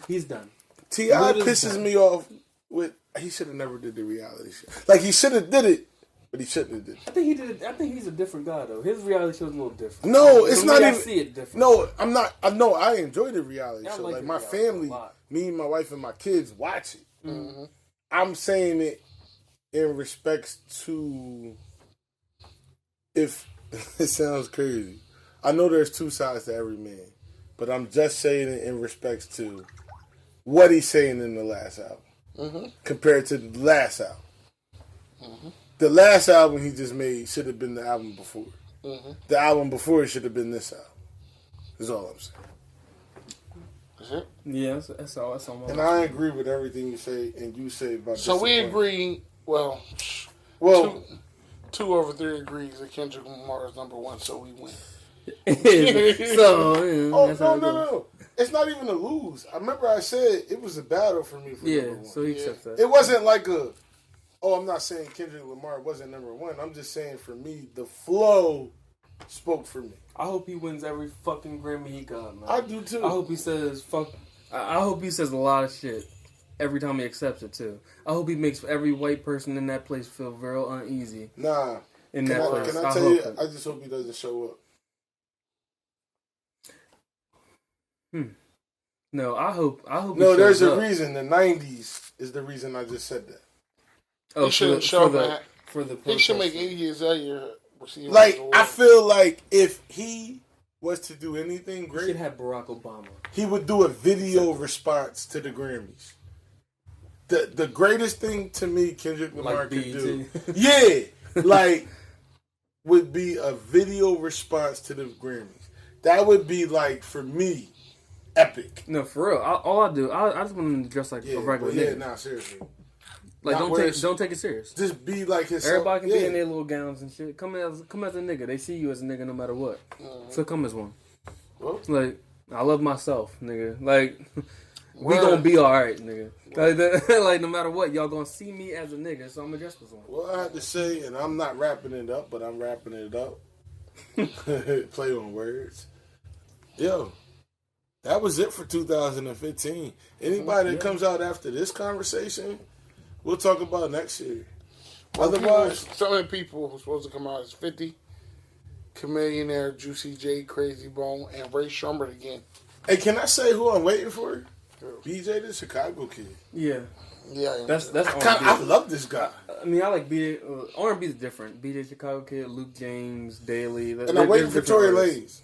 He's done. T.I. Luda's pisses done. me off with he should have never did the reality show. Like he should have did it, but he shouldn't have did it. I think he did. I think he's a different guy though. His reality show's a little different. No, it's For not me, I even. see it different. No, I'm not. I know I enjoy the reality Yeah, I show. like Like the my reality show a family, lot. me, my wife, and my kids watch it. Mm-hmm. I'm saying it in respects to if it sounds crazy. I know there's two sides to every man, but I'm just saying it in respects to what he's saying in the last album compared to the last album. The last album he just made should have been the album before. The album before it should have been this album. Is all I'm saying. Is it? Yeah, that's all. That's all. And I agree with everything you say and you say about. So we disappointment. agree. Well, Well, two over three agrees that Kendrick Lamar is number one, so we win. So yeah, oh that's no, how no, it goes. no! It's not even a lose. I remember I said it was a battle for me. For Yeah, number one. so he accepts that. It wasn't like a. Oh, I'm not saying Kendrick Lamar wasn't number one. I'm just saying for me, the flow spoke for me. I hope he wins every fucking Grammy he got, man. I do too. I hope he says fuck. I hope he says a lot of shit every time he accepts it too. I hope he makes every white person in that place feel very uneasy Nah. in Can that I, place. can I I tell hope you? it. I just hope he doesn't show up. No, I hope. No, he there's shows a up. reason. The '90s is the reason I just said that. Oh, He shouldn't show up. for the. He should protest. make 80 years that year. Like I feel like if he was to do anything We great, should have Barack Obama. he would do a video response to the Grammys. The greatest thing to me Kendrick Lamar Like could BET. do, yeah, like would be a video response to the Grammys. That would be like for me, epic. No, for real. All I do, I just want him to dress like Yeah, a regular but yeah, nigga. nah, seriously. Like not where don't take it serious. Just be like his. Everybody can yeah. be in their little gowns and shit. Come as a nigga. They see you as a nigga no matter what. So come as one. Well, Like I love myself, nigga. Like We gonna be all right, nigga. Like no matter what, y'all gonna see me as a nigga, so I'm gonna dress for someone. Well, I have to say, and I'm not wrapping it up, but I'm wrapping it up. Play on words. Yo, that was it for 2015. Anybody that comes out after this conversation, we'll talk about next year. Otherwise, some of the people who are supposed to come out is 50, Chameleonaire, Juicy J, Crazy Bone, and Ray Schummert again. Hey, can I say who I'm waiting for? BJ the Chicago Kid. Yeah. Yeah, That's I love this guy. I mean, I like BJ. R&B is different. BJ Chicago Kid, Luke James, Daily. And I'm waiting for Tory Lanez.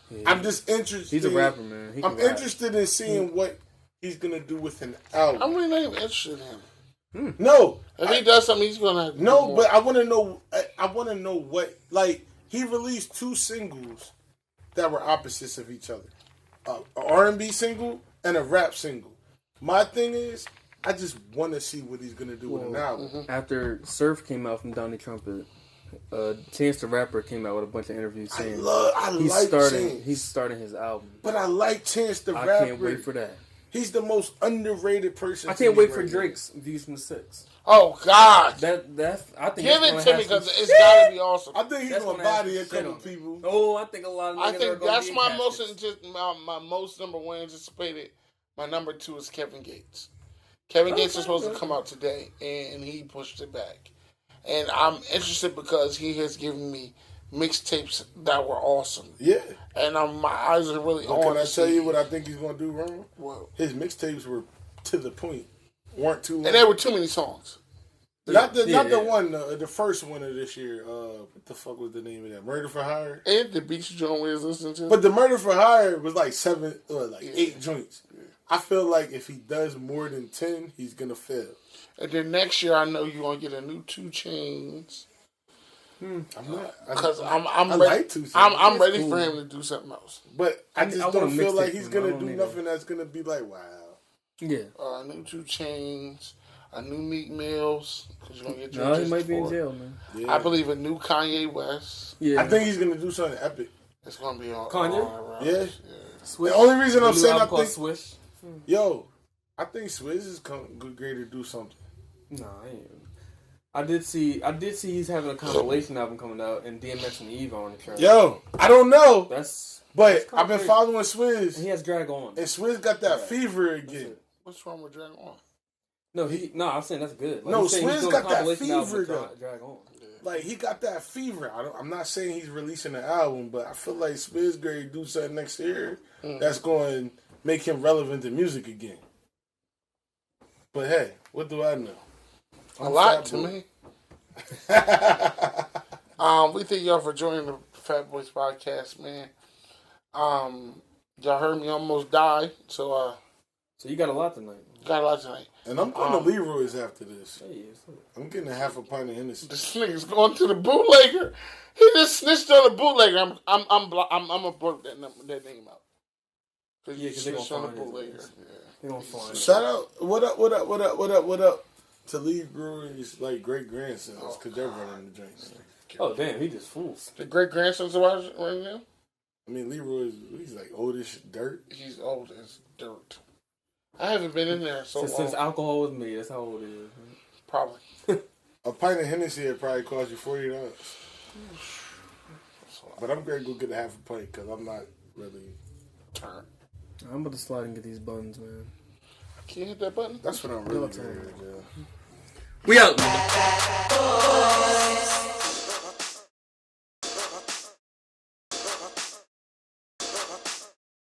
Yeah. I'm just interested. He's a rapper, man. I'm interested in seeing what he's gonna do with an album. I'm really not even interested in him. No, if he does something, he's gonna have to no. do more. But I want to know. I want to know what. Like, he released 2 singles that were opposites of each other: an R&B single and a rap single. My thing is, I just want to see what he's gonna do with an album. After Surf came out from Donnie Trumpet, Chance the Rapper came out with a bunch of interviews saying he's starting his album. But I like Chance the Rapper. I can't wait for that. He's the most underrated person. I can't wait for Drake's Views from the Six. Oh God! That's I think give it to me because it's gotta be awesome. I think he's gonna body a couple people. Oh, I think a lot of. I think that's my most number one anticipated. My number 2 is Kevin Gates. Kevin Gates is supposed to come out today, and he pushed it back. And I'm interested because he has given me mixtapes that were awesome. Yeah. And my eyes are really on. Can I tell you what I think he's going to do wrong? What? His mixtapes were to the point. Weren't too long. And there were too many songs. Not the one, the first one of this year. What the fuck was the name of that? Murder for Hire? And the Beach joint we was listening to. But the Murder for Hire was like 8 joints. Yeah. I feel like if he does more than 10, he's going to fail. And then next year, I know you're going to get a new 2 Chainz. I'm not. Because I'm ready, like 2 Chainz. I'm ready for him to do something else. But I just don't feel like he's going to do nothing that's going to be like, wow. Yeah. A new 2 Chainz. A new Meek Mills. Because you're going to get No, he might be in jail, man. Yeah. I believe a new Kanye West. Yeah. I think he's going to do something epic. It's going to be all Kanye? Yeah. Swish. The only reason I'm saying I think... Swish. Yo, I think Swizz is great to do something. No, I did see he's having a compilation album coming out, and DMX and Eve are on the track. Yo, I don't know. That's I've been following Swizz. And he has Drag On. And Swizz got that fever again. What's wrong with Drag On? No, I'm saying that's good. Like, no, Swizz got that fever though. Drag On. Yeah. Like, he got that fever. I'm not saying he's releasing an album, but I feel like Swizz going to do something next year that's going to make him relevant to music again. But hey, what do I know? A lot to me. We thank y'all for joining the FatBoys podcast, man. Y'all heard me almost die, so you got a lot tonight. Got a lot tonight. And I'm going to Leroy's after this. Hey, I'm getting a half a pint of Hennessy. This nigga's going to the bootlegger. He just snitched on the bootlegger. I'm gonna blurt that name out. Yeah, because they're gonna find bootlegger. They're gonna find. Shout out! What up to Lee Brewery's like great grandsons because they're running the drinks. Oh damn, he just fools. The great grandsons right now. I mean, he's like old as dirt. He's old as dirt. I haven't been in there since alcohol was made. That's how old it is. Probably. A pint of Hennessy would probably cost you $40. But I'm going to go get a half a pint because I'm not really turned. I'm about to slide and get these buns, man. Can you hit that button? That's what I'm really doing. We out.